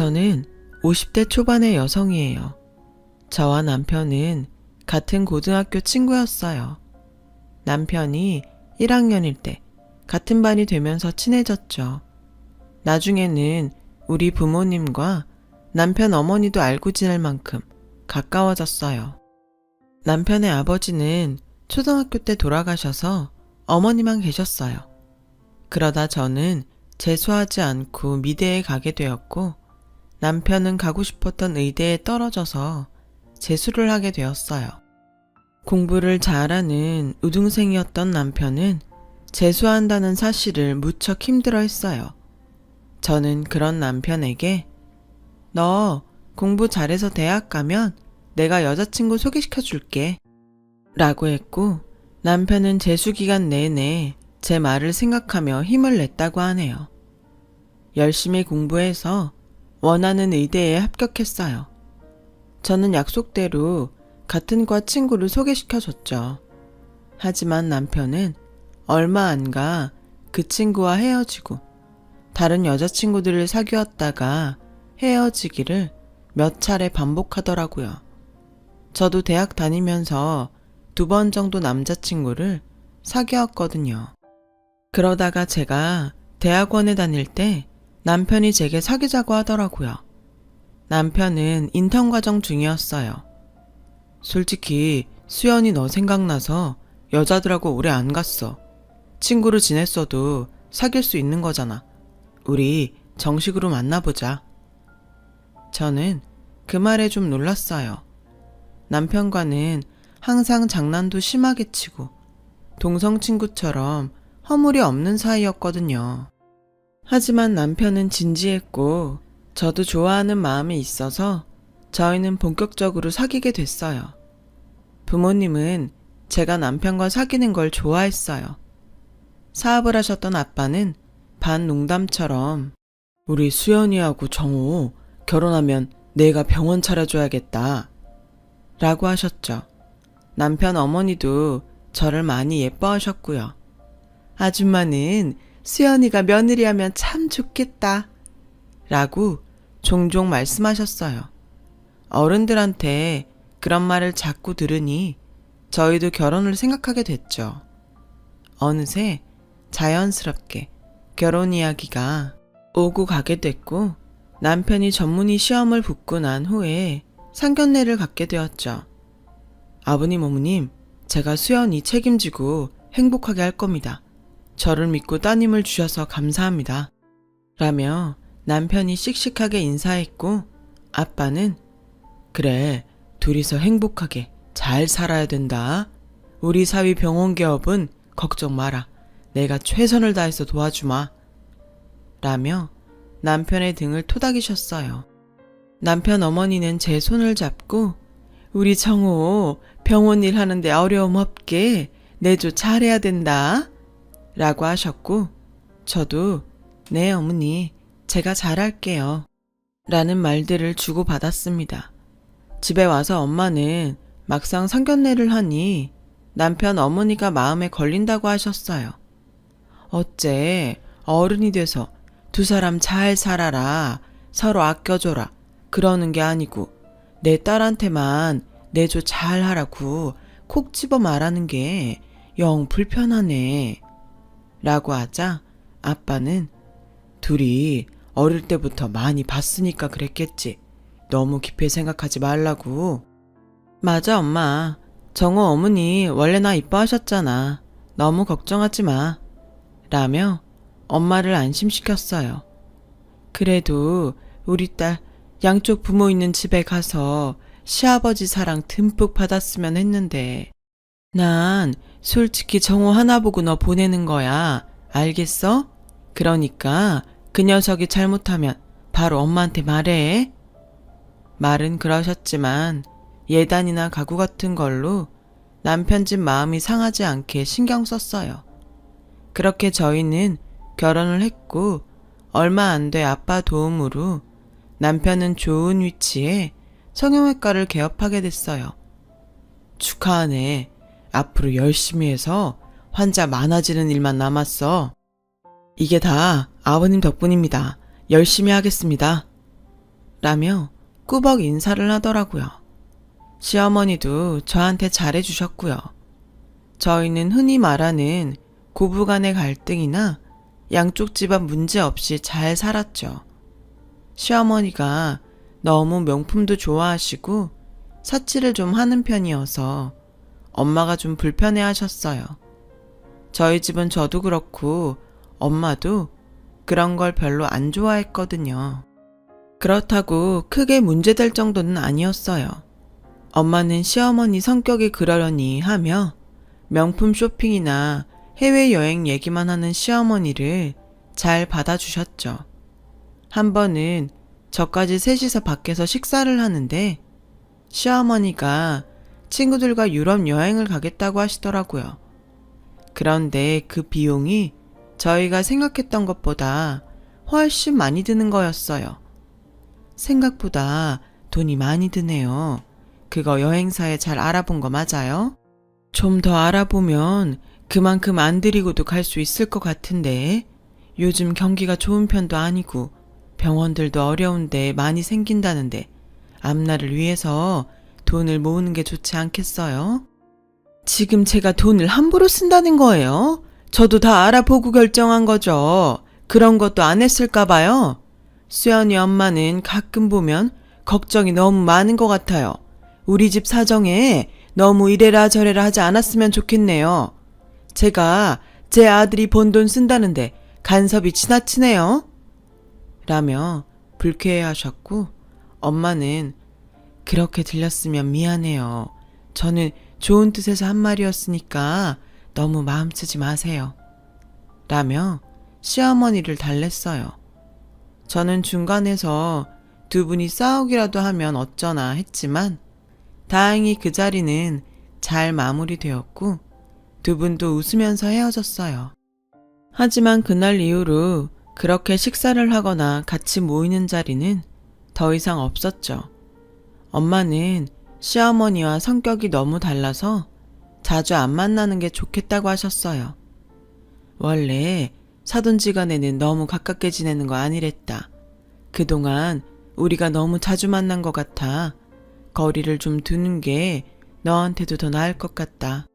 저는 50대 초반의 여성이에요. 저와 남편은 같은 고등학교 친구였어요. 남편이 1학년일 때 같은 반이 되면서 친해졌죠. 나중에는 우리 부모님과 남편 어머니도 알고 지낼 만큼 가까워졌어요. 남편의 아버지는 초등학교 때 돌아가셔서 어머니만 계셨어요. 그러다 저는 재수하지 않고 미대에 가게 되었고 남편은 가고 싶었던 의대에 떨어져서 재수를 하게 되었어요. 공부를 잘하는 우등생이었던 남편은 재수한다는 사실을 무척 힘들어했어요. 저는 그런 남편에게 너 공부 잘해서 대학 가면 내가 여자친구 소개시켜 줄게 라고 했고 남편은 재수 기간 내내 제 말을 생각하며 힘을 냈다고 하네요. 열심히 공부해서 원하는 의대에 합격했어요. 저는 약속대로 같은 과 친구를 소개시켜줬죠. 하지만 남편은 얼마 안 가 그 친구와 헤어지고 다른 여자친구들을 사귀었다가 헤어지기를 몇 차례 반복하더라고요. 저도 대학 다니면서 2번 정도 남자친구를 사귀었거든요. 그러다가 제가 대학원에 다닐 때 남편이 제게 사귀자고 하더라고요. 남편은 인턴 과정 중이었어요. 솔직히 수연이 너 생각나서 여자들하고 오래 안 갔어. 친구로 지냈어도 사귈 수 있는 거잖아. 우리 정식으로 만나보자. 저는 그 말에 좀 놀랐어요. 남편과는 항상 장난도 심하게 치고 동성 친구처럼 허물이 없는 사이였거든요. 하지만 남편은 진지했고 저도 좋아하는 마음이 있어서 저희는 본격적으로 사귀게 됐어요. 부모님은 제가 남편과 사귀는 걸 좋아했어요. 사업을 하셨던 아빠는 반농담처럼 우리 수연이하고 정호 결혼하면 내가 병원 차려줘야겠다 라고 하셨죠. 남편 어머니도 저를 많이 예뻐하셨고요. 아줌마는 수연이가 며느리 하면 참 좋겠다 라고 종종 말씀하셨어요. 어른들한테 그런 말을 자꾸 들으니 저희도 결혼을 생각하게 됐죠. 어느새 자연스럽게 결혼 이야기가 오고 가게 됐고 남편이 전문의 시험을 붙고 난 후에 상견례를 갖게 되었죠. 아버님 어머님, 제가 수연이 책임지고 행복하게 할 겁니다. 저를 믿고 따님을 주셔서 감사합니다. 라며 남편이 씩씩하게 인사했고 아빠는 그래, 둘이서 행복하게 잘 살아야 된다. 우리 사위 병원 개업은 걱정 마라. 내가 최선을 다해서 도와주마. 라며 남편의 등을 토닥이셨어요. 남편 어머니는 제 손을 잡고 우리 정호 병원 일 하는데 어려움 없게 내조 잘해야 된다. 라고 하셨고 저도 네 어머니 제가 잘할게요. 라는 말들을 주고받았습니다. 집에 와서 엄마는 막상 상견례를 하니 남편 어머니가 마음에 걸린다고 하셨어요. 어째 어른이 돼서 두 사람 잘 살아라, 서로 아껴줘라 그러는 게 아니고 내 딸한테만 내조 잘하라고 콕 집어 말하는 게 영 불편하네 라고 하자 아빠는 둘이 어릴 때부터 많이 봤으니까 그랬겠지. 너무 깊이 생각하지 말라고. 맞아 엄마. 정호 어머니 원래 나 이뻐하셨잖아. 너무 걱정하지 마. 라며 엄마를 안심시켰어요. 그래도 우리 딸 양쪽 부모 있는 집에 가서 시아버지 사랑 듬뿍 받았으면 했는데 난 솔직히 정호 하나 보고 너 보내는 거야. 알겠어? 그러니까 그 녀석이 잘못하면 바로 엄마한테 말해. 말은 그러셨지만 예단이나 가구 같은 걸로 남편 집 마음이 상하지 않게 신경 썼어요. 그렇게 저희는 결혼을 했고 얼마 안 돼 아빠 도움으로 남편은 좋은 위치에 성형외과를 개업하게 됐어요. 축하하네. 앞으로 열심히 해서 환자 많아지는 일만 남았어. 이게 다 아버님 덕분입니다. 열심히 하겠습니다. 라며 꾸벅 인사를 하더라고요. 시어머니도 저한테 잘해주셨고요. 저희는 흔히 말하는 고부간의 갈등이나 양쪽 집안 문제 없이 잘 살았죠. 시어머니가 너무 명품도 좋아하시고 사치를 좀 하는 편이어서 엄마가 좀 불편해 하셨어요. 저희 집은 저도 그렇고 엄마도 그런 걸 별로 안 좋아했거든요. 그렇다고 크게 문제될 정도는 아니었어요. 엄마는 시어머니 성격이 그러려니 하며 명품 쇼핑이나 해외여행 얘기만 하는 시어머니를 잘 받아주셨죠. 한 번은 저까지 셋이서 밖에서 식사를 하는데 시어머니가 친구들과 유럽 여행을 가겠다고 하시더라고요. 그런데 그 비용이 저희가 생각했던 것보다 훨씬 많이 드는 거였어요. 생각보다 돈이 많이 드네요. 그거 여행사에 잘 알아본 거 맞아요? 좀 더 알아보면 그만큼 안 들이고도 갈 수 있을 것 같은데 요즘 경기가 좋은 편도 아니고 병원들도 어려운데 많이 생긴다는데 앞날을 위해서 돈을 모으는 게 좋지 않겠어요? 지금 제가 돈을 함부로 쓴다는 거예요? 저도 다 알아보고 결정한 거죠. 그런 것도 안 했을까 봐요. 수연이 엄마는 가끔 보면 걱정이 너무 많은 것 같아요. 우리 집 사정에 너무 이래라 저래라 하지 않았으면 좋겠네요. 제가 제 아들이 번 돈 쓴다는데 간섭이 지나치네요. 라며 불쾌해하셨고 엄마는 그렇게 들렸으면 미안해요. 저는 좋은 뜻에서 한 말이었으니까 너무 마음 쓰지 마세요. 라며 시어머니를 달랬어요. 저는 중간에서 두 분이 싸우기라도 하면 어쩌나 했지만 다행히 그 자리는 잘 마무리되었고 두 분도 웃으면서 헤어졌어요. 하지만 그날 이후로 그렇게 식사를 하거나 같이 모이는 자리는 더 이상 없었죠. 엄마는 시어머니와 성격이 너무 달라서 자주 안 만나는 게 좋겠다고 하셨어요. 원래 사돈지간에는 너무 가깝게 지내는 거 아니랬다. 그동안 우리가 너무 자주 만난 것 같아 거리를 좀 두는 게 너한테도 더 나을 것 같다.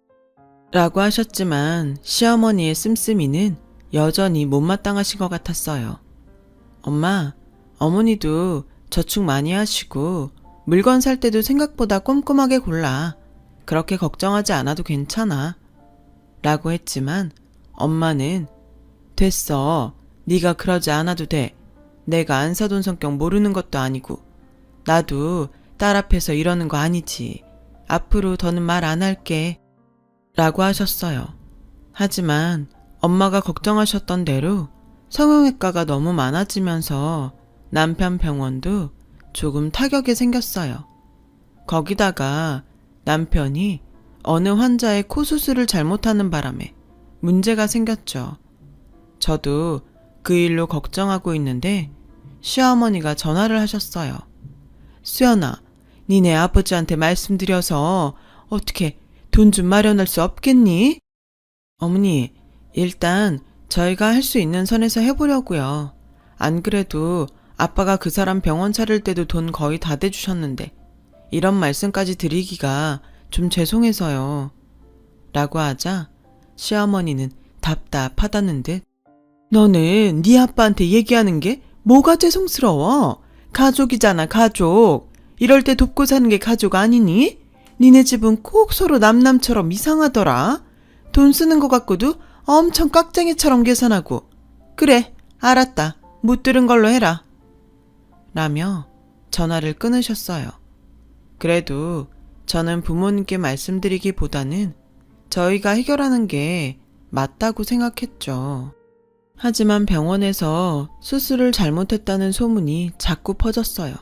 라고 하셨지만 시어머니의 씀씀이는 여전히 못마땅하신 것 같았어요. 엄마, 어머니도 저축 많이 하시고 물건 살 때도 생각보다 꼼꼼하게 골라. 그렇게 걱정하지 않아도 괜찮아. 라고 했지만 엄마는 됐어. 네가 그러지 않아도 돼. 내가 안 사돈 성격 모르는 것도 아니고 나도 딸 앞에서 이러는 거 아니지. 앞으로 더는 말 안 할게. 라고 하셨어요. 하지만 엄마가 걱정하셨던 대로 성형외과가 너무 많아지면서 남편 병원도 조금 타격이 생겼어요. 거기다가 남편이 어느 환자의 코 수술을 잘못하는 바람에 문제가 생겼죠. 저도 그 일로 걱정하고 있는데 시어머니가 전화를 하셨어요. 수연아, 니네 아버지한테 말씀드려서 어떻게 돈 좀 마련할 수 없겠니? 어머니, 일단 저희가 할 수 있는 선에서 해보려고요. 안 그래도 아빠가 그 사람 병원 차릴 때도 돈 거의 다 대주셨는데 이런 말씀까지 드리기가 좀 죄송해서요. 라고 하자 시어머니는 답답하다는 듯 너는 네 아빠한테 얘기하는 게 뭐가 죄송스러워? 가족이잖아, 가족. 이럴 때 돕고 사는 게 가족 아니니? 니네 집은 꼭 서로 남남처럼 이상하더라. 돈 쓰는 거 갖고도 엄청 깍쟁이처럼 계산하고. 그래, 알았다. 못 들은 걸로 해라. 라며 전화를 끊으셨어요. 그래도 저는 부모님께 말씀드리기보다는 저희가 해결하는 게 맞다고 생각했죠. 하지만 병원에서 수술을 잘못했다는 소문이 자꾸 퍼졌어요.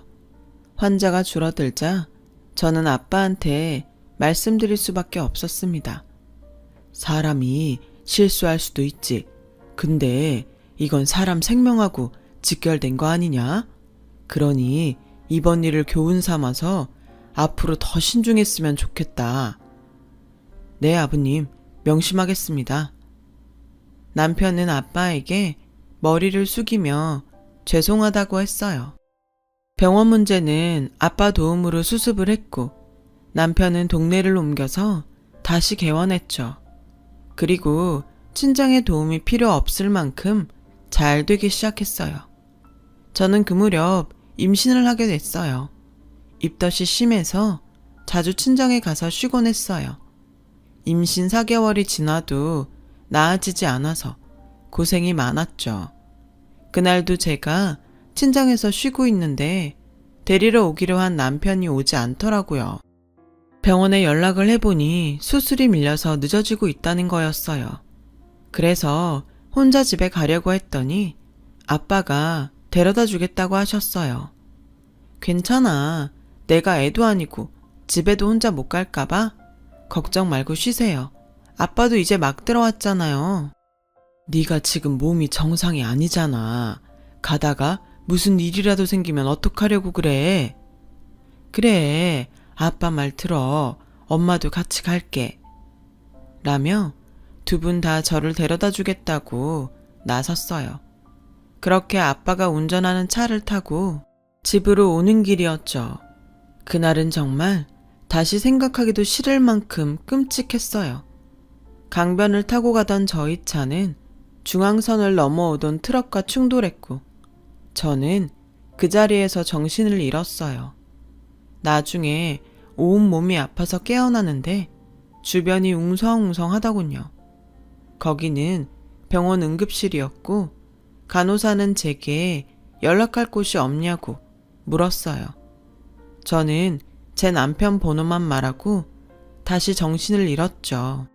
환자가 줄어들자 저는 아빠한테 말씀드릴 수밖에 없었습니다. 사람이 실수할 수도 있지. 근데 이건 사람 생명하고 직결된 거 아니냐? 그러니 이번 일을 교훈 삼아서 앞으로 더 신중했으면 좋겠다. 네, 아버님, 명심하겠습니다. 남편은 아빠에게 머리를 숙이며 죄송하다고 했어요. 병원 문제는 아빠 도움으로 수습을 했고 남편은 동네를 옮겨서 다시 개원했죠. 그리고 친정의 도움이 필요 없을 만큼 잘 되기 시작했어요. 저는 그 무렵 임신을 하게 됐어요. 입덧이 심해서 자주 친정에 가서 쉬곤 했어요. 임신 4개월이 지나도 나아지지 않아서 고생이 많았죠. 그날도 제가 친정에서 쉬고 있는데 데리러 오기로 한 남편이 오지 않더라고요. 병원에 연락을 해보니 수술이 밀려서 늦어지고 있다는 거였어요. 그래서 혼자 집에 가려고 했더니 아빠가 데려다 주겠다고 하셨어요. 괜찮아. 내가 애도 아니고 집에도 혼자 못 갈까봐 걱정 말고 쉬세요. 아빠도 이제 막 들어왔잖아요. 네가 지금 몸이 정상이 아니잖아. 가다가 무슨 일이라도 생기면 어떡하려고 그래. 그래, 아빠 말 들어. 엄마도 같이 갈게. 라며 두 분 다 저를 데려다 주겠다고 나섰어요. 그렇게 아빠가 운전하는 차를 타고 집으로 오는 길이었죠. 그날은 정말 다시 생각하기도 싫을 만큼 끔찍했어요. 강변을 타고 가던 저희 차는 중앙선을 넘어오던 트럭과 충돌했고 저는 그 자리에서 정신을 잃었어요. 나중에 온몸이 아파서 깨어나는데 주변이 웅성웅성하더군요. 거기는 병원 응급실이었고 간호사는 제게 연락할 곳이 없냐고 물었어요. 저는 제 남편 번호만 말하고 다시 정신을 잃었죠.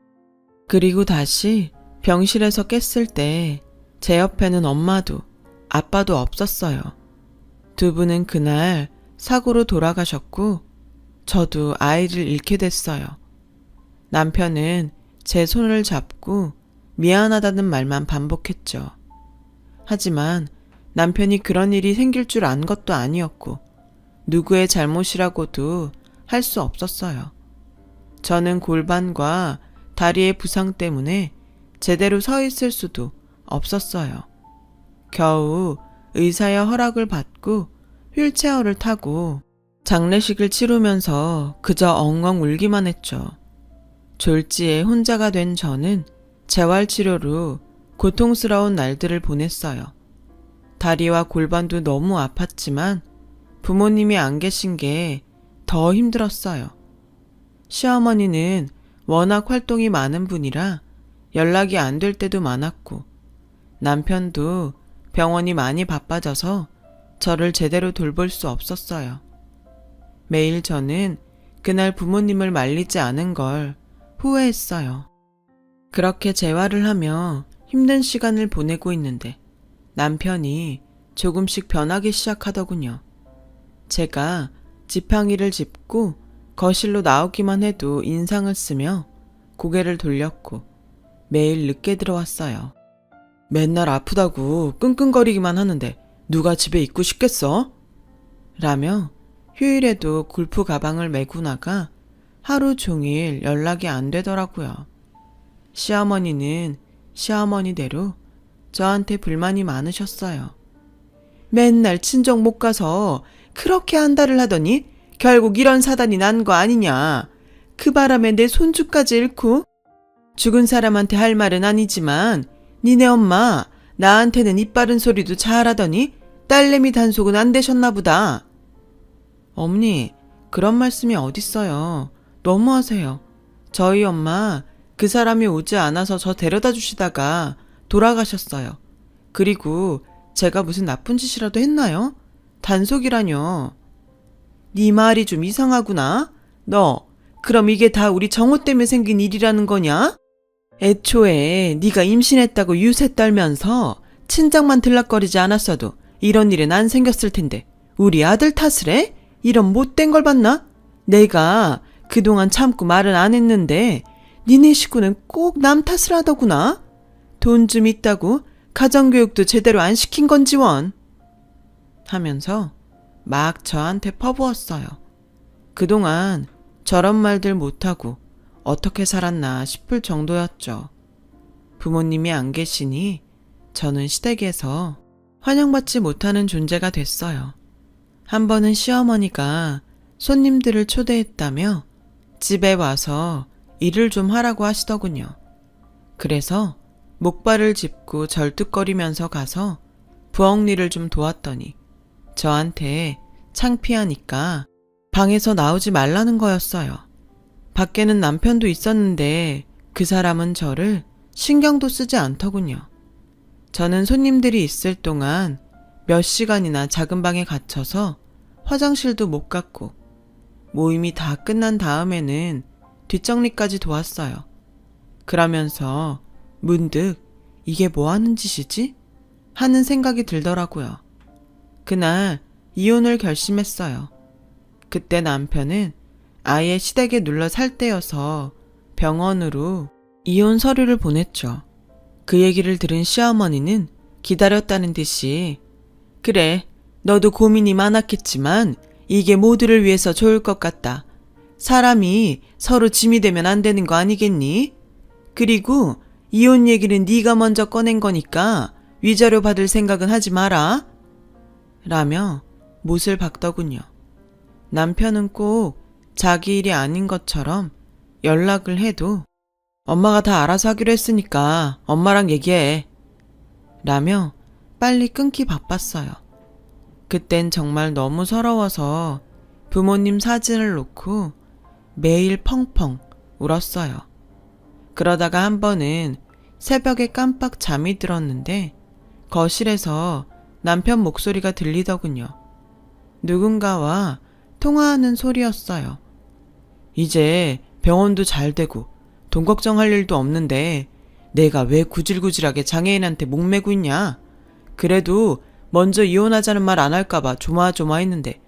그리고 다시 병실에서 깼을 때 제 옆에는 엄마도 아빠도 없었어요. 두 분은 그날 사고로 돌아가셨고 저도 아이를 잃게 됐어요. 남편은 제 손을 잡고 미안하다는 말만 반복했죠. 하지만 남편이 그런 일이 생길 줄 안 것도 아니었고 누구의 잘못이라고도 할 수 없었어요. 저는 골반과 다리의 부상 때문에 제대로 서 있을 수도 없었어요. 겨우 의사의 허락을 받고 휠체어를 타고 장례식을 치르면서 그저 엉엉 울기만 했죠. 졸지에 혼자가 된 저는 재활치료로 고통스러운 날들을 보냈어요. 다리와 골반도 너무 아팠지만 부모님이 안 계신 게 더 힘들었어요. 시어머니는 워낙 활동이 많은 분이라 연락이 안 될 때도 많았고 남편도 병원이 많이 바빠져서 저를 제대로 돌볼 수 없었어요. 매일 저는 그날 부모님을 말리지 않은 걸 후회했어요. 그렇게 재활을 하며 힘든 시간을 보내고 있는데 남편이 조금씩 변하기 시작하더군요. 제가 지팡이를 짚고 거실로 나오기만 해도 인상을 쓰며 고개를 돌렸고 매일 늦게 들어왔어요. 맨날 아프다고 끙끙거리기만 하는데 누가 집에 있고 싶겠어? 라며 휴일에도 골프 가방을 메고 나가 하루 종일 연락이 안 되더라고요. 시어머니는 시어머니대로 저한테 불만이 많으셨어요. 맨날 친정 못 가서 그렇게 한달을 하더니 결국 이런 사단이 난 거 아니냐. 그 바람에 내 손주까지 잃고. 죽은 사람한테 할 말은 아니지만 니네 엄마 나한테는 입 바른 소리도 잘하더니 딸내미 단속은 안 되셨나 보다. 어머니, 그런 말씀이 어딨어요. 너무하세요. 저희 엄마 그 사람이 오지 않아서 저 데려다 주시다가 돌아가셨어요. 그리고 제가 무슨 나쁜 짓이라도 했나요? 단속이라뇨. 네 말이 좀 이상하구나. 너 그럼 이게 다 우리 정호 때문에 생긴 일이라는 거냐? 애초에 네가 임신했다고 유세 떨면서 친정만 들락거리지 않았어도 이런 일은 안 생겼을 텐데 우리 아들 탓을 해? 이런 못된 걸 봤나? 내가 그동안 참고 말은 안 했는데 니네 식구는 꼭 남 탓을 하더구나. 돈 좀 있다고 가정교육도 제대로 안 시킨 건지 원. 하면서 막 저한테 퍼부었어요. 그동안 저런 말들 못하고 어떻게 살았나 싶을 정도였죠. 부모님이 안 계시니 저는 시댁에서 환영받지 못하는 존재가 됐어요. 한 번은 시어머니가 손님들을 초대했다며 집에 와서 일을 좀 하라고 하시더군요. 그래서 목발을 짚고 절뚝거리면서 가서 부엌 일을 좀 도왔더니 저한테 창피하니까 방에서 나오지 말라는 거였어요. 밖에는 남편도 있었는데 그 사람은 저를 신경도 쓰지 않더군요. 저는 손님들이 있을 동안 몇 시간이나 작은 방에 갇혀서 화장실도 못 갔고 모임이 다 끝난 다음에는 뒷정리까지 도왔어요. 그러면서 문득 이게 뭐 하는 짓이지? 하는 생각이 들더라고요. 그날 이혼을 결심했어요. 그때 남편은 아예 시댁에 눌러 살 때여서 병원으로 이혼 서류를 보냈죠. 그 얘기를 들은 시어머니는 기다렸다는 듯이 그래, 너도 고민이 많았겠지만 이게 모두를 위해서 좋을 것 같다. 사람이 서로 짐이 되면 안 되는 거 아니겠니? 그리고 이혼 얘기는 네가 먼저 꺼낸 거니까 위자료 받을 생각은 하지 마라. 라며 못을 박더군요. 남편은 꼭 자기 일이 아닌 것처럼 연락을 해도 엄마가 다 알아서 하기로 했으니까 엄마랑 얘기해. 라며 빨리 끊기 바빴어요. 그땐 정말 너무 서러워서 부모님 사진을 놓고 매일 펑펑 울었어요. 그러다가 한 번은 새벽에 깜빡 잠이 들었는데 거실에서 남편 목소리가 들리더군요. 누군가와 통화하는 소리였어요. 이제 병원도 잘 되고 돈 걱정할 일도 없는데 내가 왜 구질구질하게 장애인한테 목매고 있냐? 그래도 먼저 이혼하자는 말 안 할까봐 조마조마했는데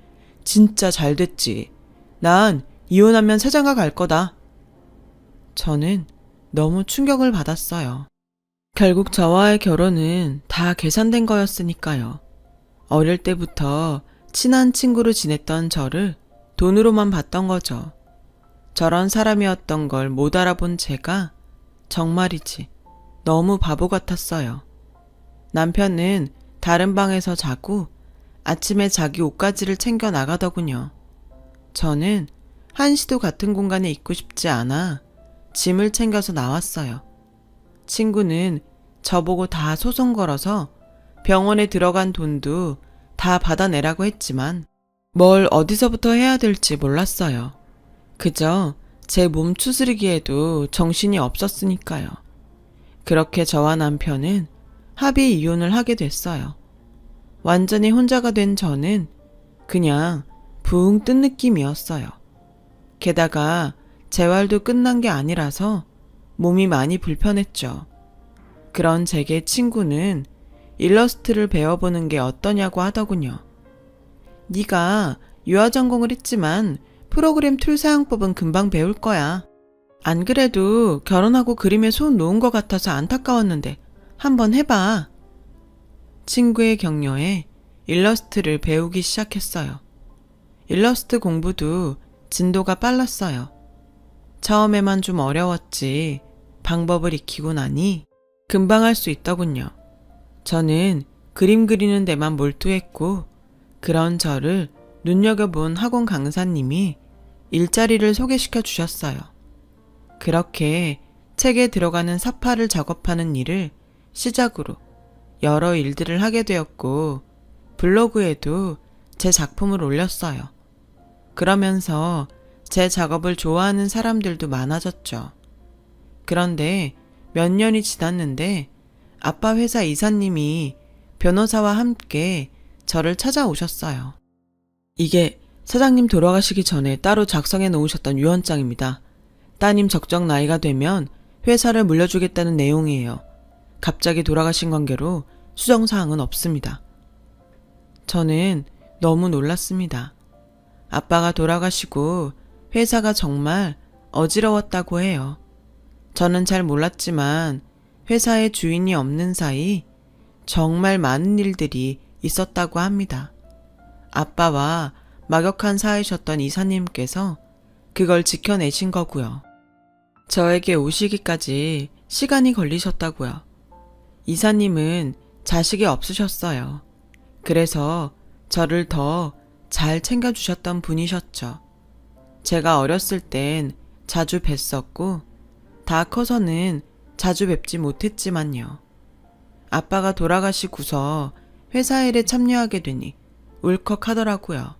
진짜 잘 됐지. 난 이혼하면 새장가 갈 거다. 저는 너무 충격을 받았어요. 결국 저와의 결혼은 다 계산된 거였으니까요. 어릴 때부터 친한 친구로 지냈던 저를 돈으로만 봤던 거죠. 저런 사람이었던 걸 못 알아본 제가 정말이지 너무 바보 같았어요. 남편은 다른 방에서 자고 아침에 자기 옷가지를 챙겨 나가더군요. 저는 한시도 같은 공간에 있고 싶지 않아 짐을 챙겨서 나왔어요. 친구는 저보고 다 소송 걸어서 병원에 들어간 돈도 다 받아내라고 했지만 뭘 어디서부터 해야 될지 몰랐어요. 그저 제 몸 추스르기에도 정신이 없었으니까요. 그렇게 저와 남편은 합의 이혼을 하게 됐어요. 완전히 혼자가 된 저는 그냥 붕 뜬 느낌이었어요. 게다가 재활도 끝난 게 아니라서 몸이 많이 불편했죠. 그런 제게 친구는 일러스트를 배워보는 게 어떠냐고 하더군요. 네가 유아 전공을 했지만 프로그램 툴 사용법은 금방 배울 거야. 안 그래도 결혼하고 그림에 손 놓은 것 같아서 안타까웠는데 한번 해봐. 친구의 격려에 일러스트를 배우기 시작했어요. 일러스트 공부도 진도가 빨랐어요. 처음에만 좀 어려웠지 방법을 익히고 나니 금방 할 수 있더군요. 저는 그림 그리는 데만 몰두했고 그런 저를 눈여겨본 학원 강사님이 일자리를 소개시켜 주셨어요. 그렇게 책에 들어가는 사파를 작업하는 일을 시작으로 여러 일들을 하게 되었고 블로그에도 제 작품을 올렸어요. 그러면서 제 작업을 좋아하는 사람들도 많아졌죠. 그런데 몇 년이 지났는데 아빠 회사 이사님이 변호사와 함께 저를 찾아오셨어요. 이게 사장님 돌아가시기 전에 따로 작성해 놓으셨던 유언장입니다. 따님 적정 나이가 되면 회사를 물려주겠다는 내용이에요. 갑자기 돌아가신 관계로 수정사항은 없습니다. 저는 너무 놀랐습니다. 아빠가 돌아가시고 회사가 정말 어지러웠다고 해요. 저는 잘 몰랐지만 회사의 주인이 없는 사이 정말 많은 일들이 있었다고 합니다. 아빠와 막역한 사이셨던 이사님께서 그걸 지켜내신 거고요. 저에게 오시기까지 시간이 걸리셨다고요. 이사님은 자식이 없으셨어요. 그래서 저를 더 잘 챙겨주셨던 분이셨죠. 제가 어렸을 땐 자주 뵀었고, 다 커서는 자주 뵙지 못했지만요. 아빠가 돌아가시고서 회사 일에 참여하게 되니 울컥하더라고요.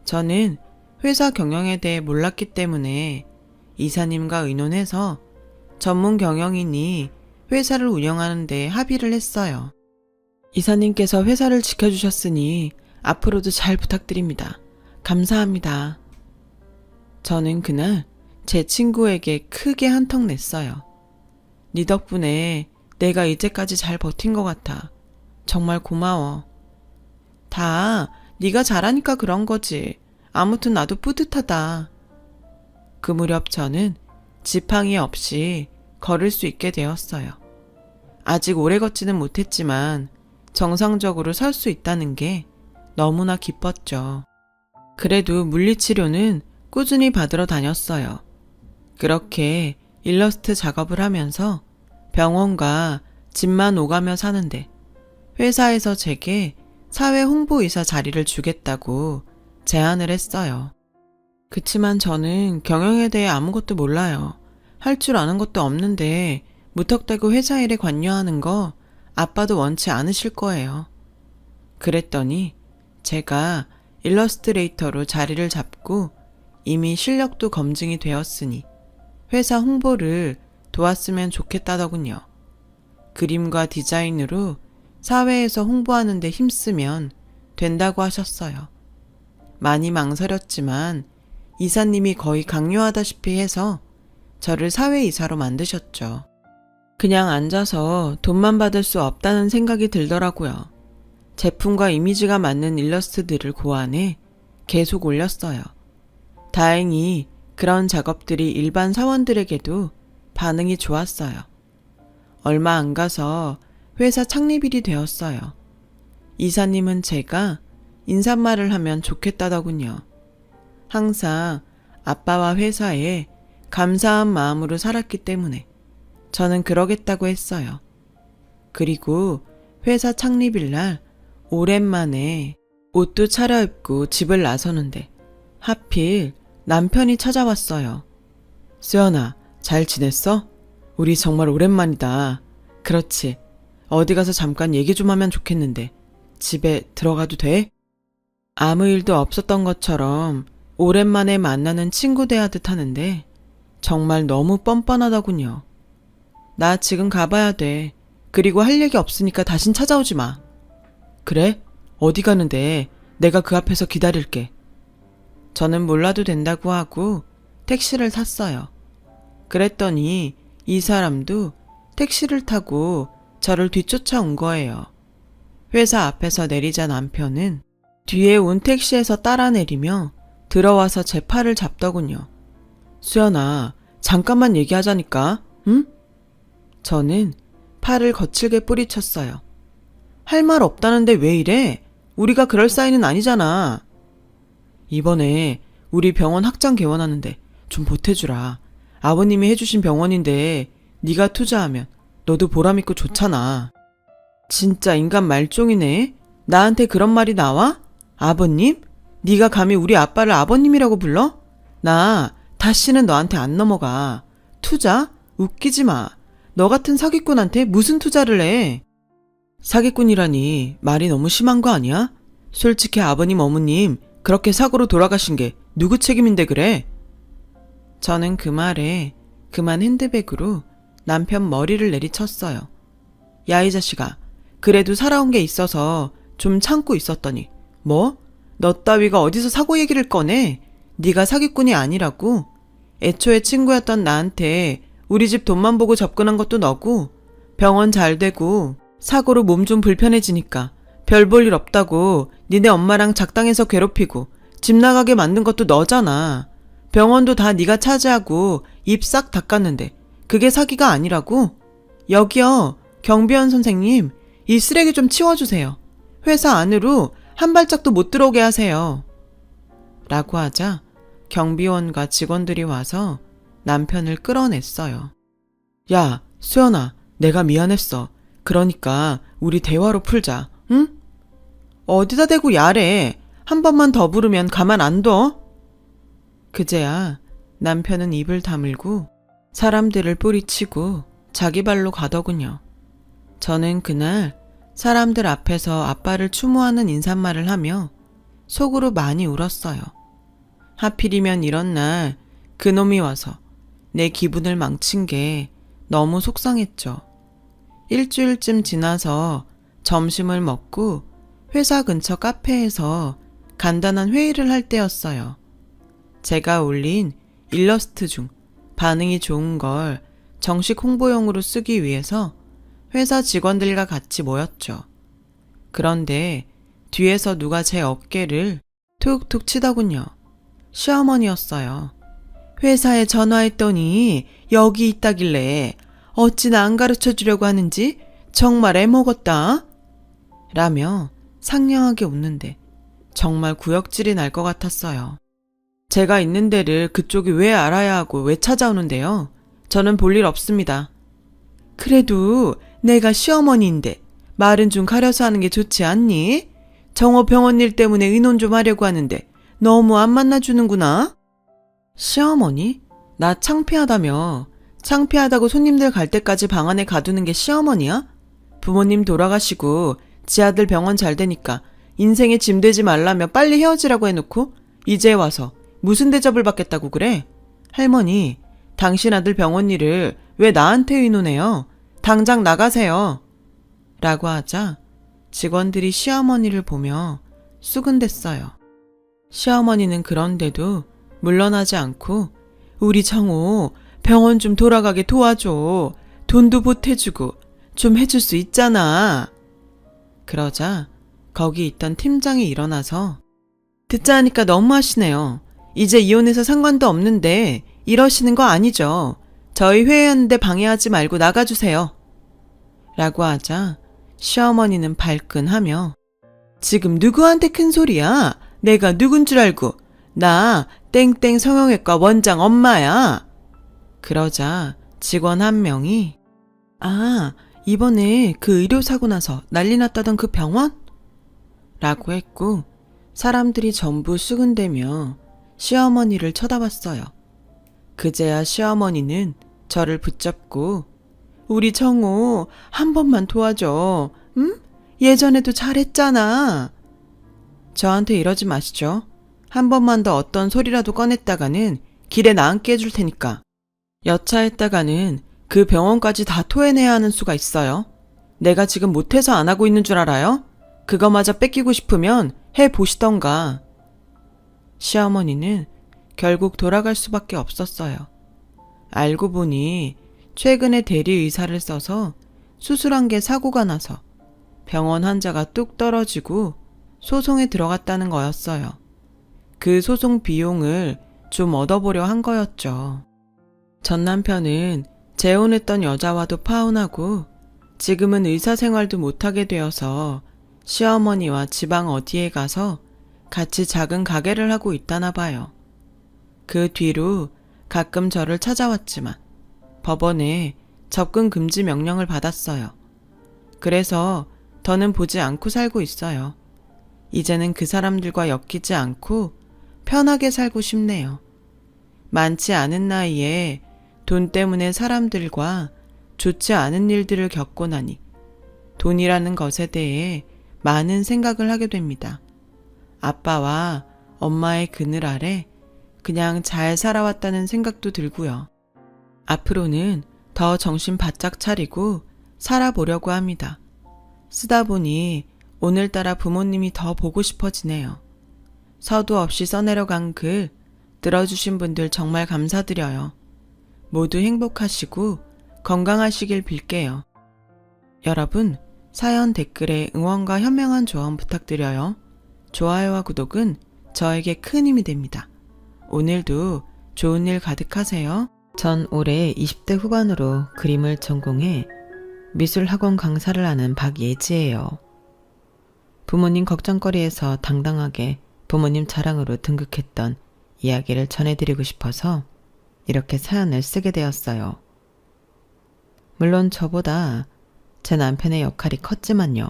저는 회사 경영에 대해 몰랐기 때문에 이사님과 의논해서 전문 경영인이 회사를 운영하는 데 합의를 했어요. 이사님께서 회사를 지켜주셨으니 앞으로도 잘 부탁드립니다. 감사합니다. 저는 그날 제 친구에게 크게 한턱 냈어요. 네 덕분에 내가 이제까지 잘 버틴 것 같아. 정말 고마워. 다 네가 잘하니까 그런 거지. 아무튼 나도 뿌듯하다. 그 무렵 저는 지팡이 없이 걸을 수 있게 되었어요. 아직 오래 걷지는 못했지만 정상적으로 설 수 있다는 게 너무나 기뻤죠. 그래도 물리치료는 꾸준히 받으러 다녔어요. 그렇게 일러스트 작업을 하면서 병원과 집만 오가며 사는데 회사에서 제게 사회 홍보이사 자리를 주겠다고 제안을 했어요. 그치만 저는 경영에 대해 아무것도 몰라요. 할 줄 아는 것도 없는데 무턱대고 회사 일에 관여하는 거 아빠도 원치 않으실 거예요. 그랬더니 제가 일러스트레이터로 자리를 잡고 이미 실력도 검증이 되었으니 회사 홍보를 도왔으면 좋겠다더군요. 그림과 디자인으로 사회에서 홍보하는 데 힘쓰면 된다고 하셨어요. 많이 망설였지만 이사님이 거의 강요하다시피 해서 저를 사회이사로 만드셨죠. 그냥 앉아서 돈만 받을 수 없다는 생각이 들더라고요. 제품과 이미지가 맞는 일러스트들을 고안해 계속 올렸어요. 다행히 그런 작업들이 일반 사원들에게도 반응이 좋았어요. 얼마 안 가서 회사 창립일이 되었어요. 이사님은 제가 인사말을 하면 좋겠다더군요. 항상 아빠와 회사에 감사한 마음으로 살았기 때문에 저는 그러겠다고 했어요. 그리고 회사 창립일 날 오랜만에 옷도 차려입고 집을 나서는데 하필 남편이 찾아왔어요. 수연아, 잘 지냈어? 우리 정말 오랜만이다. 그렇지. 어디 가서 잠깐 얘기 좀 하면 좋겠는데 집에 들어가도 돼? 아무 일도 없었던 것처럼 오랜만에 만나는 친구 대하듯 하는데 정말 너무 뻔뻔하더군요. 나 지금 가봐야 돼. 그리고 할 얘기 없으니까 다신 찾아오지 마. 그래? 어디 가는데? 내가 그 앞에서 기다릴게. 저는 몰라도 된다고 하고 택시를 탔어요. 그랬더니 이 사람도 택시를 타고 저를 뒤쫓아온 거예요. 회사 앞에서 내리자 남편은 뒤에 온 택시에서 따라 내리며 들어와서 제 팔을 잡더군요. 수연아, 잠깐만 얘기하자니까, 응? 저는 팔을 거칠게 뿌리쳤어요. 할 말 없다는데 왜 이래? 우리가 그럴 사이는 아니잖아. 이번에 우리 병원 확장 개원하는데 좀 보태주라. 아버님이 해주신 병원인데 네가 투자하면 너도 보람있고 좋잖아. 진짜 인간 말종이네. 나한테 그런 말이 나와? 아버님? 네가 감히 우리 아빠를 아버님이라고 불러? 나 다시는 너한테 안 넘어가. 투자? 웃기지 마. 너 같은 사기꾼한테 무슨 투자를 해? 사기꾼이라니 말이 너무 심한 거 아니야? 솔직히 아버님 어머님 그렇게 사고로 돌아가신 게 누구 책임인데 그래? 저는 그 말에 그만 핸드백으로 남편 머리를 내리쳤어요. 야, 이 자식아. 그래도 살아온 게 있어서 좀 참고 있었더니 뭐? 너 따위가 어디서 사고 얘기를 꺼내? 네가 사기꾼이 아니라고? 애초에 친구였던 나한테 우리 집 돈만 보고 접근한 것도 너고 병원 잘 되고 사고로 몸 좀 불편해지니까 별 볼 일 없다고 니네 엄마랑 작당해서 괴롭히고 집 나가게 만든 것도 너잖아. 병원도 다 네가 차지하고 입 싹 닦았는데 그게 사기가 아니라고? 여기요, 경비원 선생님, 이 쓰레기 좀 치워주세요. 회사 안으로 한 발짝도 못 들어오게 하세요. 라고 하자 경비원과 직원들이 와서 남편을 끌어냈어요. 야, 수연아, 내가 미안했어. 그러니까 우리 대화로 풀자, 응? 어디다 대고 야래. 한 번만 더 부르면 가만 안 둬. 그제야 남편은 입을 다물고 사람들을 뿌리치고 자기 발로 가더군요. 저는 그날 사람들 앞에서 아빠를 추모하는 인사말을 하며 속으로 많이 울었어요. 하필이면 이런 날 그놈이 와서 내 기분을 망친 게 너무 속상했죠. 일주일쯤 지나서 점심을 먹고 회사 근처 카페에서 간단한 회의를 할 때였어요. 제가 올린 일러스트 중 반응이 좋은 걸 정식 홍보용으로 쓰기 위해서 회사 직원들과 같이 모였죠. 그런데 뒤에서 누가 제 어깨를 툭툭 치더군요. 시어머니였어요. 회사에 전화했더니 여기 있다길래 어찌나 안 가르쳐 주려고 하는지 정말 애먹었다. 라며 상냥하게 웃는데 정말 구역질이 날 것 같았어요. 제가 있는 데를 그쪽이 왜 알아야 하고 왜 찾아오는데요? 저는 볼 일 없습니다. 그래도 내가 시어머니인데 말은 좀 가려서 하는 게 좋지 않니? 정호 병원 일 때문에 의논 좀 하려고 하는데 너무 안 만나주는구나. 시어머니? 나 창피하다며. 창피하다고 손님들 갈 때까지 방 안에 가두는 게 시어머니야? 부모님 돌아가시고 지 아들 병원 잘 되니까 인생에 짐 되지 말라며 빨리 헤어지라고 해놓고 이제 와서 무슨 대접을 받겠다고 그래? 할머니, 당신 아들 병원 일을 왜 나한테 의논해요? 당장 나가세요. 라고 하자 직원들이 시어머니를 보며 수근댔어요. 시어머니는 그런데도 물러나지 않고 우리 정호 병원 좀 돌아가게 도와줘. 돈도 보태주고 좀 해줄 수 있잖아. 그러자 거기 있던 팀장이 일어나서 듣자 하니까 너무하시네요. 이제 이혼해서 상관도 없는데 이러시는 거 아니죠. 저희 회의하는데 방해하지 말고 나가주세요. 라고 하자 시어머니는 발끈하며 지금 누구한테 큰 소리야? 내가 누군 줄 알고. 나 땡땡 성형외과 원장 엄마야. 그러자 직원 한 명이 아, 이번에 그 의료사고 나서 난리 났다던 그 병원? 라고 했고 사람들이 전부 수근대며 시어머니를 쳐다봤어요. 그제야 시어머니는 저를 붙잡고 우리 정호 한 번만 도와줘. 응? 예전에도 잘했잖아. 저한테 이러지 마시죠. 한 번만 더 어떤 소리라도 꺼냈다가는 길에 나앉게 해줄 테니까. 여차했다가는 그 병원까지 다 토해내야 하는 수가 있어요. 내가 지금 못해서 안 하고 있는 줄 알아요? 그거마저 뺏기고 싶으면 해보시던가. 시어머니는 결국 돌아갈 수밖에 없었어요. 알고 보니 최근에 대리의사를 써서 수술한 게 사고가 나서 병원 환자가 뚝 떨어지고 소송에 들어갔다는 거였어요. 그 소송 비용을 좀 얻어보려 한 거였죠. 전 남편은 재혼했던 여자와도 파혼하고 지금은 의사 생활도 못하게 되어서 시어머니와 지방 어디에 가서 같이 작은 가게를 하고 있다나 봐요. 그 뒤로 가끔 저를 찾아왔지만 법원에 접근 금지 명령을 받았어요. 그래서 더는 보지 않고 살고 있어요. 이제는 그 사람들과 엮이지 않고 편하게 살고 싶네요. 많지 않은 나이에 돈 때문에 사람들과 좋지 않은 일들을 겪고 나니 돈이라는 것에 대해 많은 생각을 하게 됩니다. 아빠와 엄마의 그늘 아래 그냥 잘 살아왔다는 생각도 들고요. 앞으로는 더 정신 바짝 차리고 살아보려고 합니다. 쓰다 보니 오늘따라 부모님이 더 보고 싶어지네요. 서두 없이 써내려간 글 들어주신 분들 정말 감사드려요. 모두 행복하시고 건강하시길 빌게요. 여러분, 사연 댓글에 응원과 현명한 조언 부탁드려요. 좋아요와 구독은 저에게 큰 힘이 됩니다. 오늘도 좋은 일 가득하세요. 전 올해 20대 후반으로 그림을 전공해 미술학원 강사를 하는 박예지예요. 부모님 걱정거리에서 당당하게 부모님 자랑으로 등극했던 이야기를 전해드리고 싶어서 이렇게 사연을 쓰게 되었어요. 물론 저보다 제 남편의 역할이 컸지만요.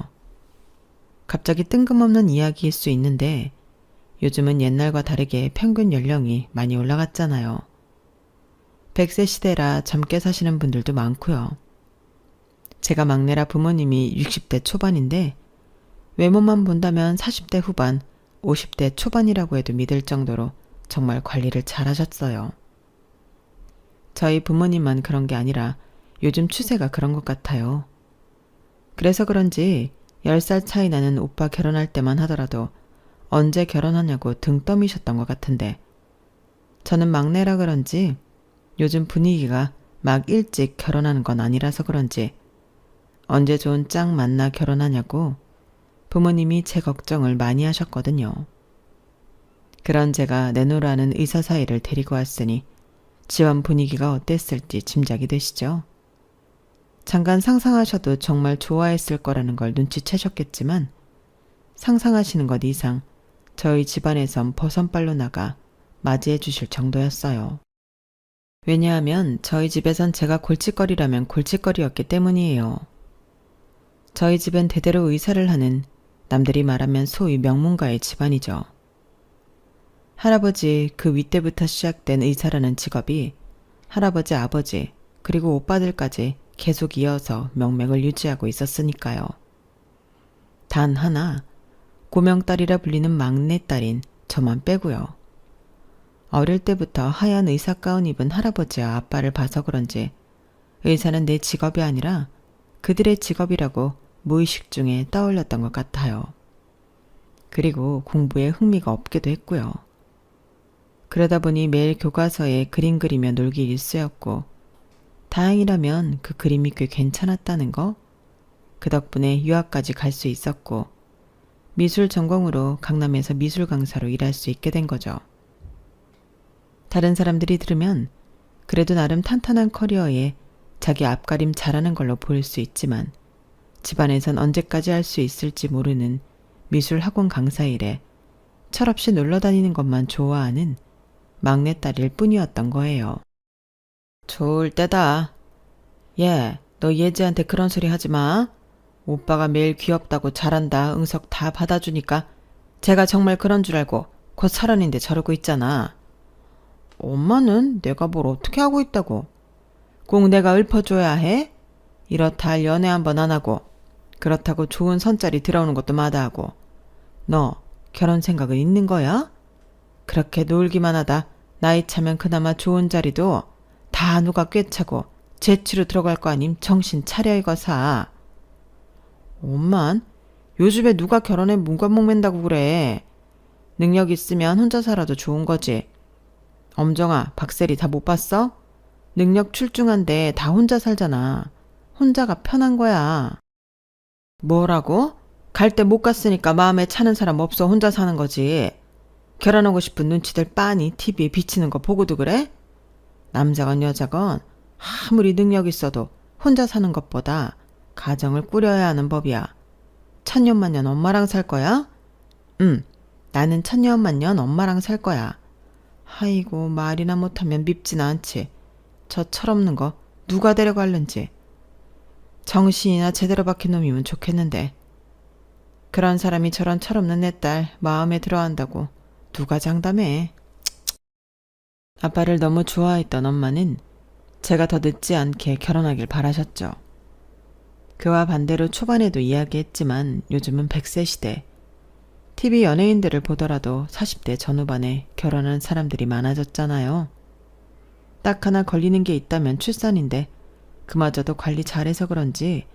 갑자기 뜬금없는 이야기일 수 있는데 요즘은 옛날과 다르게 평균 연령이 많이 올라갔잖아요. 100세 시대라 젊게 사시는 분들도 많고요. 제가 막내라 부모님이 60대 초반인데 외모만 본다면 40대 후반, 50대 초반이라고 해도 믿을 정도로 정말 관리를 잘 하셨어요. 저희 부모님만 그런 게 아니라 요즘 추세가 그런 것 같아요. 그래서 그런지 10살 차이 나는 오빠 결혼할 때만 하더라도 언제 결혼하냐고 등 떠미셨던 것 같은데 저는 막내라 그런지 요즘 분위기가 막 일찍 결혼하는 건 아니라서 그런지 언제 좋은 짝 만나 결혼하냐고 부모님이 제 걱정을 많이 하셨거든요. 그런 제가 내노라는 의사 사이를 데리고 왔으니 집안 분위기가 어땠을지 짐작이 되시죠? 잠깐 상상하셔도 정말 좋아했을 거라는 걸 눈치채셨겠지만 상상하시는 것 이상 저희 집안에선 버선발로 나가 맞이해 주실 정도였어요. 왜냐하면 저희 집에선 제가 골칫거리라면 골칫거리였기 때문이에요. 저희 집은 대대로 의사를 하는 남들이 말하면 소위 명문가의 집안이죠. 할아버지 그 윗대부터 시작된 의사라는 직업이 할아버지 아버지 그리고 오빠들까지 계속 이어서 명맥을 유지하고 있었으니까요. 단 하나 고명딸이라 불리는 막내딸인 저만 빼고요. 어릴 때부터 하얀 의사 가운 입은 할아버지와 아빠를 봐서 그런지 의사는 내 직업이 아니라 그들의 직업이라고 무의식 중에 떠올렸던 것 같아요. 그리고 공부에 흥미가 없기도 했고요. 그러다 보니 매일 교과서에 그림 그리며 놀기 일쑤였고 다행이라면 그 그림이 꽤 괜찮았다는 거, 그 덕분에 유학까지 갈 수 있었고 미술 전공으로 강남에서 미술 강사로 일할 수 있게 된 거죠. 다른 사람들이 들으면 그래도 나름 탄탄한 커리어에 자기 앞가림 잘하는 걸로 보일 수 있지만 집안에선 언제까지 할 수 있을지 모르는 미술 학원 강사 일에 철없이 놀러 다니는 것만 좋아하는 막내딸일 뿐이었던 거예요. 좋을 때다. 너 예지한테 그런 소리 하지 마. 오빠가 매일 귀엽다고 잘한다 응석 다 받아주니까 제가 정말 그런 줄 알고 곧 30인데 저러고 있잖아. 엄마는 내가 뭘 어떻게 하고 있다고. 꼭 내가 읊어줘야 해? 이렇다 할 연애 한번 안 하고 그렇다고 좋은 선짜리 들어오는 것도 마다하고 너 결혼 생각은 있는 거야? 그렇게 놀기만 하다 나이 차면 그나마 좋은 자리도 다 누가 꿰차고 재치로 들어갈 거 아님 정신 차려 이거사. 엄만 요즘에 누가 결혼해 문관목 맨다고 그래. 능력 있으면 혼자 살아도 좋은 거지. 엄정아 박세리 다 못 봤어? 능력 출중한데 다 혼자 살잖아. 혼자가 편한 거야. 뭐라고? 갈 때 못 갔으니까 마음에 차는 사람 없어 혼자 사는 거지. 결혼하고 싶은 눈치들 빤히 TV에 비치는 거 보고도 그래? 남자건 여자건 아무리 능력 있어도 혼자 사는 것보다 가정을 꾸려야 하는 법이야. 천년만년 엄마랑 살 거야? 나는 천년만년 엄마랑 살 거야. 아이고 말이나 못하면 밉지는 않지. 저 철없는 거 누가 데려갈는지. 정신이나 제대로 박힌 놈이면 좋겠는데. 그런 사람이 저런 철없는 내 딸 마음에 들어한다고 누가 장담해. 아빠를 너무 좋아했던 엄마는 제가 더 늦지 않게 결혼하길 바라셨죠. 그와 반대로 초반에도 이야기했지만 요즘은 100세 시대. TV 연예인들을 보더라도 40대 전후반에 결혼한 사람들이 많아졌잖아요. 딱 하나 걸리는 게 있다면 출산인데 그마저도 관리 잘해서 그런지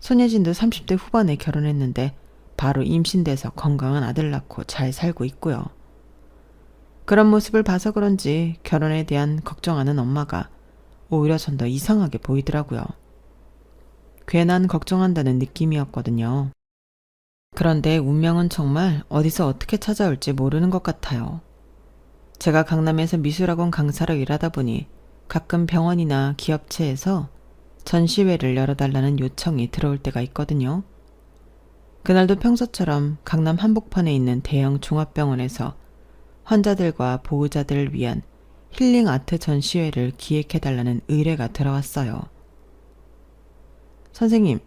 손예진도 30대 후반에 결혼했는데 바로 임신돼서 건강한 아들 낳고 잘 살고 있고요. 그런 모습을 봐서 그런지 결혼에 대한 걱정하는 엄마가 오히려 전 더 이상하게 보이더라고요. 괜한 걱정한다는 느낌이었거든요. 그런데 운명은 정말 어디서 어떻게 찾아올지 모르는 것 같아요. 제가 강남에서 미술학원 강사로 일하다 보니 가끔 병원이나 기업체에서 전시회를 열어달라는 요청이 들어올 때가 있거든요. 그날도 평소처럼 강남 한복판에 있는 대형 종합병원에서 환자들과 보호자들을 위한 힐링 아트 전시회를 기획해달라는 의뢰가 들어왔어요. 선생님,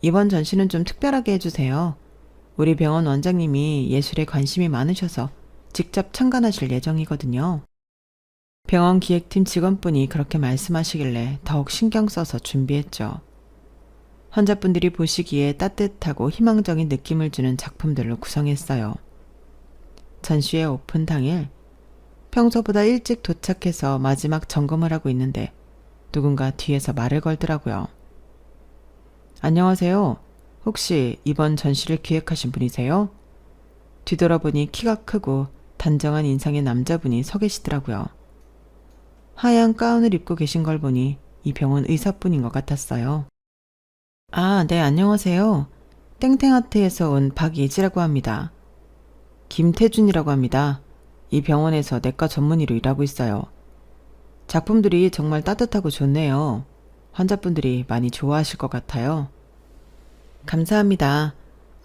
이번 전시는 좀 특별하게 해주세요. 우리 병원 원장님이 예술에 관심이 많으셔서 직접 참관하실 예정이거든요. 병원 기획팀 직원분이 그렇게 말씀하시길래 더욱 신경 써서 준비했죠. 환자분들이 보시기에 따뜻하고 희망적인 느낌을 주는 작품들로 구성했어요. 전시회 오픈 당일 평소보다 일찍 도착해서 마지막 점검을 하고 있는데 누군가 뒤에서 말을 걸더라고요. 안녕하세요. 혹시 이번 전시를 기획하신 분이세요? 뒤돌아보니 키가 크고 단정한 인상의 남자분이 서 계시더라고요. 하얀 가운을 입고 계신 걸 보니 이 병원 의사분인 것 같았어요. 아, 네, 안녕하세요. 땡땡아트에서 온 박예지라고 합니다. 김태준이라고 합니다. 이 병원에서 내과 전문의로 일하고 있어요. 작품들이 정말 따뜻하고 좋네요. 환자분들이 많이 좋아하실 것 같아요. 감사합니다.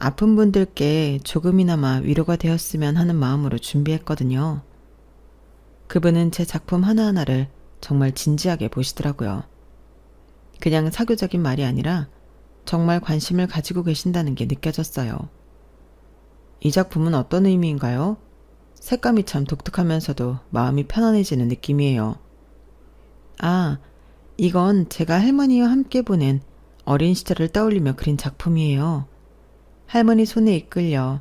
아픈 분들께 조금이나마 위로가 되었으면 하는 마음으로 준비했거든요. 그분은 제 작품 하나하나를 정말 진지하게 보시더라고요. 그냥 사교적인 말이 아니라 정말 관심을 가지고 계신다는 게 느껴졌어요. 이 작품은 어떤 의미인가요? 색감이 참 독특하면서도 마음이 편안해지는 느낌이에요. 아, 이건 제가 할머니와 함께 보낸 어린 시절을 떠올리며 그린 작품이에요. 할머니 손에 이끌려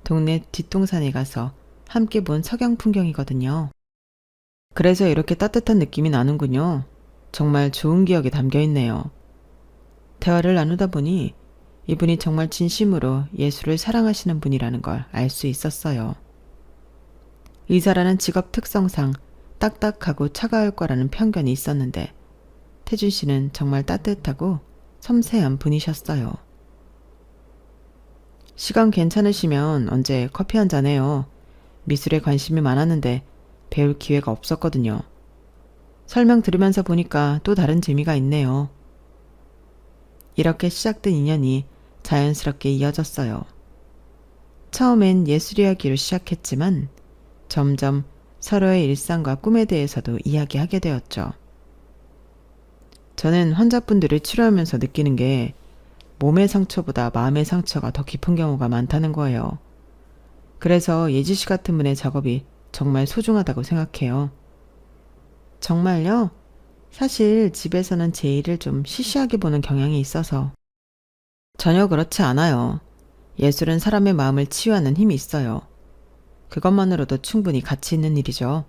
동네 뒷동산에 가서 함께 본 석양 풍경이거든요. 그래서 이렇게 따뜻한 느낌이 나는군요. 정말 좋은 기억이 담겨 있네요. 대화를 나누다 보니 이분이 정말 진심으로 예술을 사랑하시는 분이라는 걸 알 수 있었어요. 의사라는 직업 특성상 딱딱하고 차가울 거라는 편견이 있었는데 태준 씨는 정말 따뜻하고 섬세한 분이셨어요. 시간 괜찮으시면 언제 커피 한잔 해요. 미술에 관심이 많았는데 배울 기회가 없었거든요. 설명 들으면서 보니까 또 다른 재미가 있네요. 이렇게 시작된 인연이 자연스럽게 이어졌어요. 처음엔 예술 이야기로 시작했지만 점점 서로의 일상과 꿈에 대해서도 이야기하게 되었죠. 저는 환자분들을 치료하면서 느끼는 게 몸의 상처보다 마음의 상처가 더 깊은 경우가 많다는 거예요. 그래서 예지 씨 같은 분의 작업이 정말 소중하다고 생각해요. 정말요? 사실 집에서는 제 일을 좀 시시하게 보는 경향이 있어서. 전혀 그렇지 않아요. 예술은 사람의 마음을 치유하는 힘이 있어요. 그것만으로도 충분히 가치 있는 일이죠.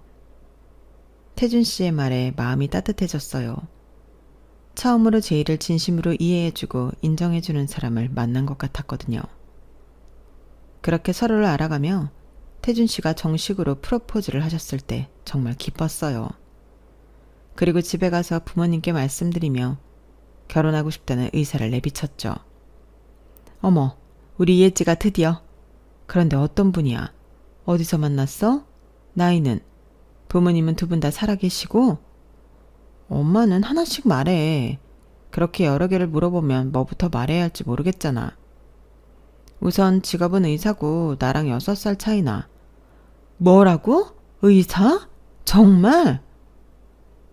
태준 씨의 말에 마음이 따뜻해졌어요. 처음으로 제 일을 진심으로 이해해주고 인정해주는 사람을 만난 것 같았거든요. 그렇게 서로를 알아가며 태준 씨가 정식으로 프로포즈를 하셨을 때 정말 기뻤어요. 그리고 집에 가서 부모님께 말씀드리며 결혼하고 싶다는 의사를 내비쳤죠. 어머, 우리 예지가 드디어. 그런데 어떤 분이야? 어디서 만났어? 나이는? 부모님은 두 분 다 살아계시고? 엄마는 하나씩 말해. 그렇게 여러 개를 물어보면 뭐부터 말해야 할지 모르겠잖아. 우선 직업은 의사고 나랑 6살 차이나. 뭐라고? 의사? 정말?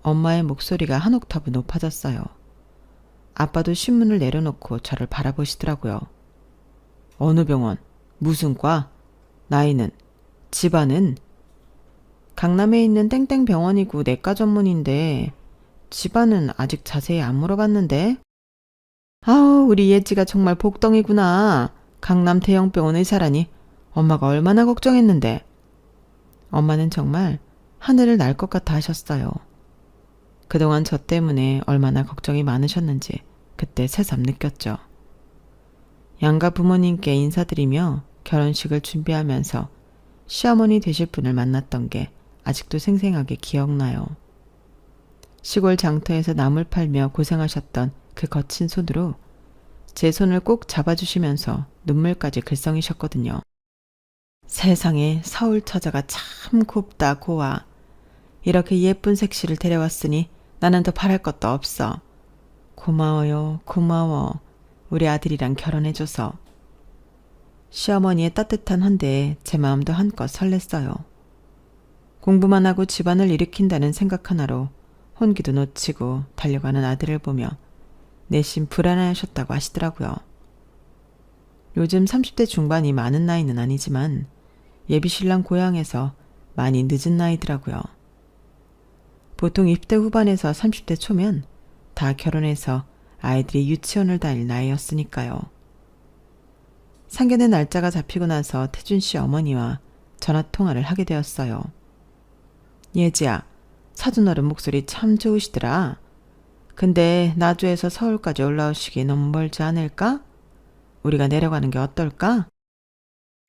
엄마의 목소리가 한 옥타브 높아졌어요. 아빠도 신문을 내려놓고 저를 바라보시더라고요. 어느 병원? 무슨 과? 나이는? 집안은? 강남에 있는 땡땡 병원이고 내과 전문인데 집안은 아직 자세히 안 물어봤는데? 아우, 우리 예지가 정말 복덩이구나. 강남 대형병원 의사라니 엄마가 얼마나 걱정했는데. 엄마는 정말 하늘을 날 것 같아 하셨어요. 그동안 저 때문에 얼마나 걱정이 많으셨는지 그때 새삼 느꼈죠. 양가 부모님께 인사드리며 결혼식을 준비하면서 시어머니 되실 분을 만났던 게 아직도 생생하게 기억나요. 시골 장터에서 나물 팔며 고생하셨던 그 거친 손으로 제 손을 꼭 잡아주시면서 눈물까지 글썽이셨거든요. 세상에 서울 처자가 참 곱다 고와. 이렇게 예쁜 색시를 데려왔으니 나는 더 바랄 것도 없어. 고마워요, 고마워. 우리 아들이랑 결혼해줘서. 시어머니의 따뜻한 헌대에 제 마음도 한껏 설렜어요. 공부만 하고 집안을 일으킨다는 생각 하나로 혼기도 놓치고 달려가는 아들을 보며 내심 불안해하셨다고 하시더라고요. 요즘 30대 중반이 많은 나이는 아니지만 예비신랑 고향에서 많이 늦은 나이더라고요. 보통 20대 후반에서 30대 초면 다 결혼해서 아이들이 유치원을 다닐 나이였으니까요. 상견례 날짜가 잡히고 나서 태준 씨 어머니와 전화통화를 하게 되었어요. 예지야, 사돈어른 목소리 참 좋으시더라. 근데 나주에서 서울까지 올라오시기 너무 멀지 않을까? 우리가 내려가는 게 어떨까?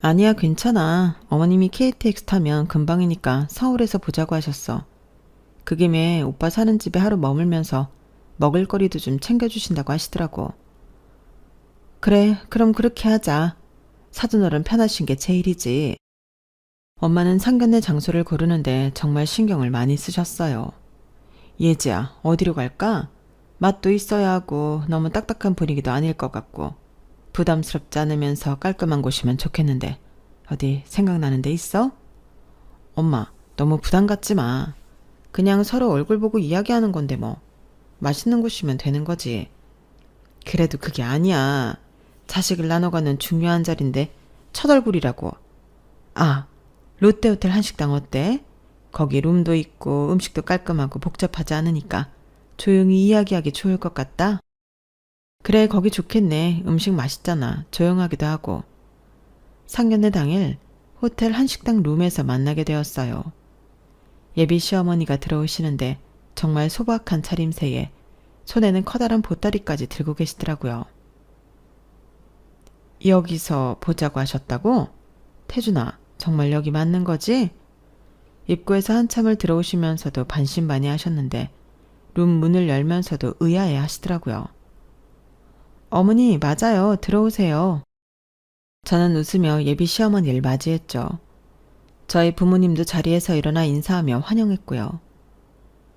아니야, 괜찮아. 어머님이 KTX 타면 금방이니까 서울에서 보자고 하셨어. 그 김에 오빠 사는 집에 하루 머물면서 먹을거리도 좀 챙겨주신다고 하시더라고. 그래, 그럼 그렇게 하자. 사돈어른 편하신 게 제일이지. 엄마는 상견례 장소를 고르는데 정말 신경을 많이 쓰셨어요. 예지야, 어디로 갈까? 맛도 있어야 하고 너무 딱딱한 분위기도 아닐 것 같고 부담스럽지 않으면서 깔끔한 곳이면 좋겠는데 어디 생각나는 데 있어? 엄마, 너무 부담 갖지 마. 그냥 서로 얼굴 보고 이야기하는 건데 뭐. 맛있는 곳이면 되는 거지. 그래도 그게 아니야. 자식을 나눠가는 중요한 자리인데 첫 얼굴이라고. 아, 롯데호텔 한식당 어때? 거기 룸도 있고 음식도 깔끔하고 복잡하지 않으니까 조용히 이야기하기 좋을 것 같다. 그래, 거기 좋겠네. 음식 맛있잖아. 조용하기도 하고. 상견례 당일 호텔 한식당 룸에서 만나게 되었어요. 예비 시어머니가 들어오시는데 정말 소박한 차림새에 손에는 커다란 보따리까지 들고 계시더라고요. 여기서 보자고 하셨다고? 태준아, 정말 여기 맞는 거지? 입구에서 한참을 들어오시면서도 반신반의하셨는데 룸 문을 열면서도 의아해 하시더라고요. 어머니, 맞아요. 들어오세요. 저는 웃으며 예비 시어머니를 맞이했죠. 저희 부모님도 자리에서 일어나 인사하며 환영했고요.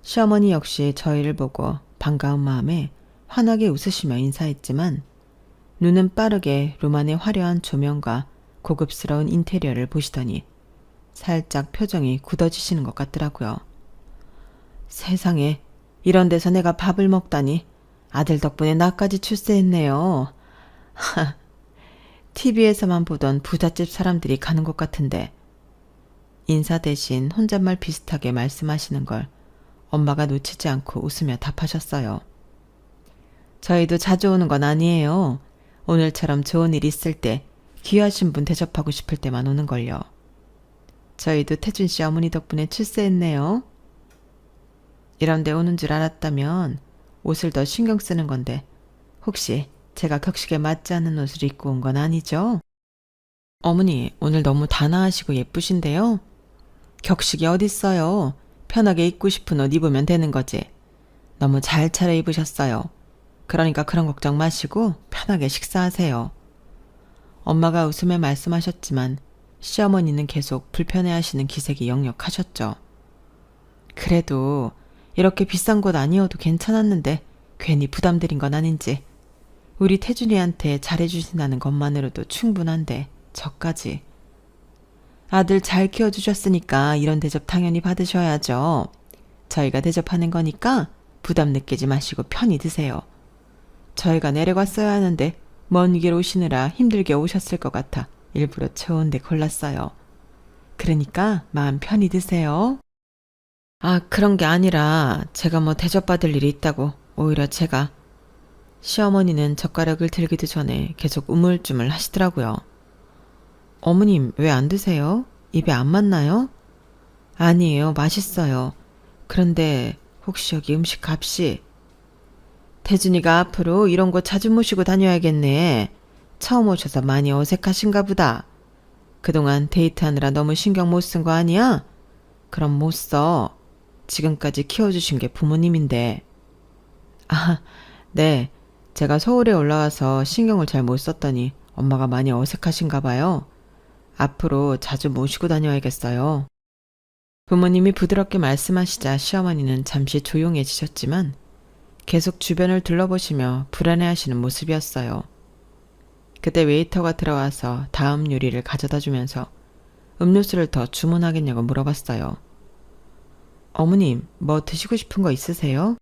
시어머니 역시 저희를 보고 반가운 마음에 환하게 웃으시며 인사했지만 눈은 빠르게 룸 안의 화려한 조명과 고급스러운 인테리어를 보시더니 살짝 표정이 굳어지시는 것 같더라고요. 세상에, 이런 데서 내가 밥을 먹다니. 아들 덕분에 나까지 출세했네요. 하, TV에서만 보던 부잣집 사람들이 가는 것 같은데. 인사 대신 혼잣말 비슷하게 말씀하시는 걸 엄마가 놓치지 않고 웃으며 답하셨어요. 저희도 자주 오는 건 아니에요. 오늘처럼 좋은 일 있을 때 귀하신 분 대접하고 싶을 때만 오는걸요. 저희도 태준 씨 어머니 덕분에 출세했네요. 이런 데 오는 줄 알았다면 옷을 더 신경 쓰는 건데 혹시 제가 격식에 맞지 않는 옷을 입고 온 건 아니죠? 어머니, 오늘 너무 단아하시고 예쁘신데요? 격식이 어딨어요. 편하게 입고 싶은 옷 입으면 되는 거지. 너무 잘 차려입으셨어요. 그러니까 그런 걱정 마시고 편하게 식사하세요. 엄마가 웃으며 말씀하셨지만 시어머니는 계속 불편해하시는 기색이 역력하셨죠. 그래도 이렇게 비싼 곳 아니어도 괜찮았는데 괜히 부담드린 건 아닌지. 우리 태준이한테 잘해주신다는 것만으로도 충분한데 저까지. 아들 잘 키워주셨으니까 이런 대접 당연히 받으셔야죠. 저희가 대접하는 거니까 부담 느끼지 마시고 편히 드세요. 저희가 내려갔어야 하는데 먼 길 오시느라 힘들게 오셨을 것 같아 일부러 좋은 데 골랐어요. 그러니까 마음 편히 드세요. 아, 그런 게 아니라 제가 뭐 대접받을 일이 있다고 오히려 제가. 시어머니는 젓가락을 들기도 전에 계속 우물쭈물 하시더라고요. 어머님, 왜 안 드세요? 입에 안 맞나요? 아니에요, 맛있어요. 그런데 혹시 여기 음식 값이. 태준이가 앞으로 이런 곳 자주 모시고 다녀야겠네. 처음 오셔서 많이 어색하신가 보다. 그동안 데이트하느라 너무 신경 못 쓴 거 아니야? 그럼 못 써. 지금까지 키워주신 게 부모님인데. 아, 네. 제가 서울에 올라와서 신경을 잘 못 썼더니 엄마가 많이 어색하신가 봐요. 앞으로 자주 모시고 다녀야겠어요. 부모님이 부드럽게 말씀하시자 시어머니는 잠시 조용해지셨지만 계속 주변을 둘러보시며 불안해하시는 모습이었어요. 그때 웨이터가 들어와서 다음 요리를 가져다 주면서 음료수를 더 주문하겠냐고 물어봤어요. 어머님, 뭐 드시고 싶은 거 있으세요?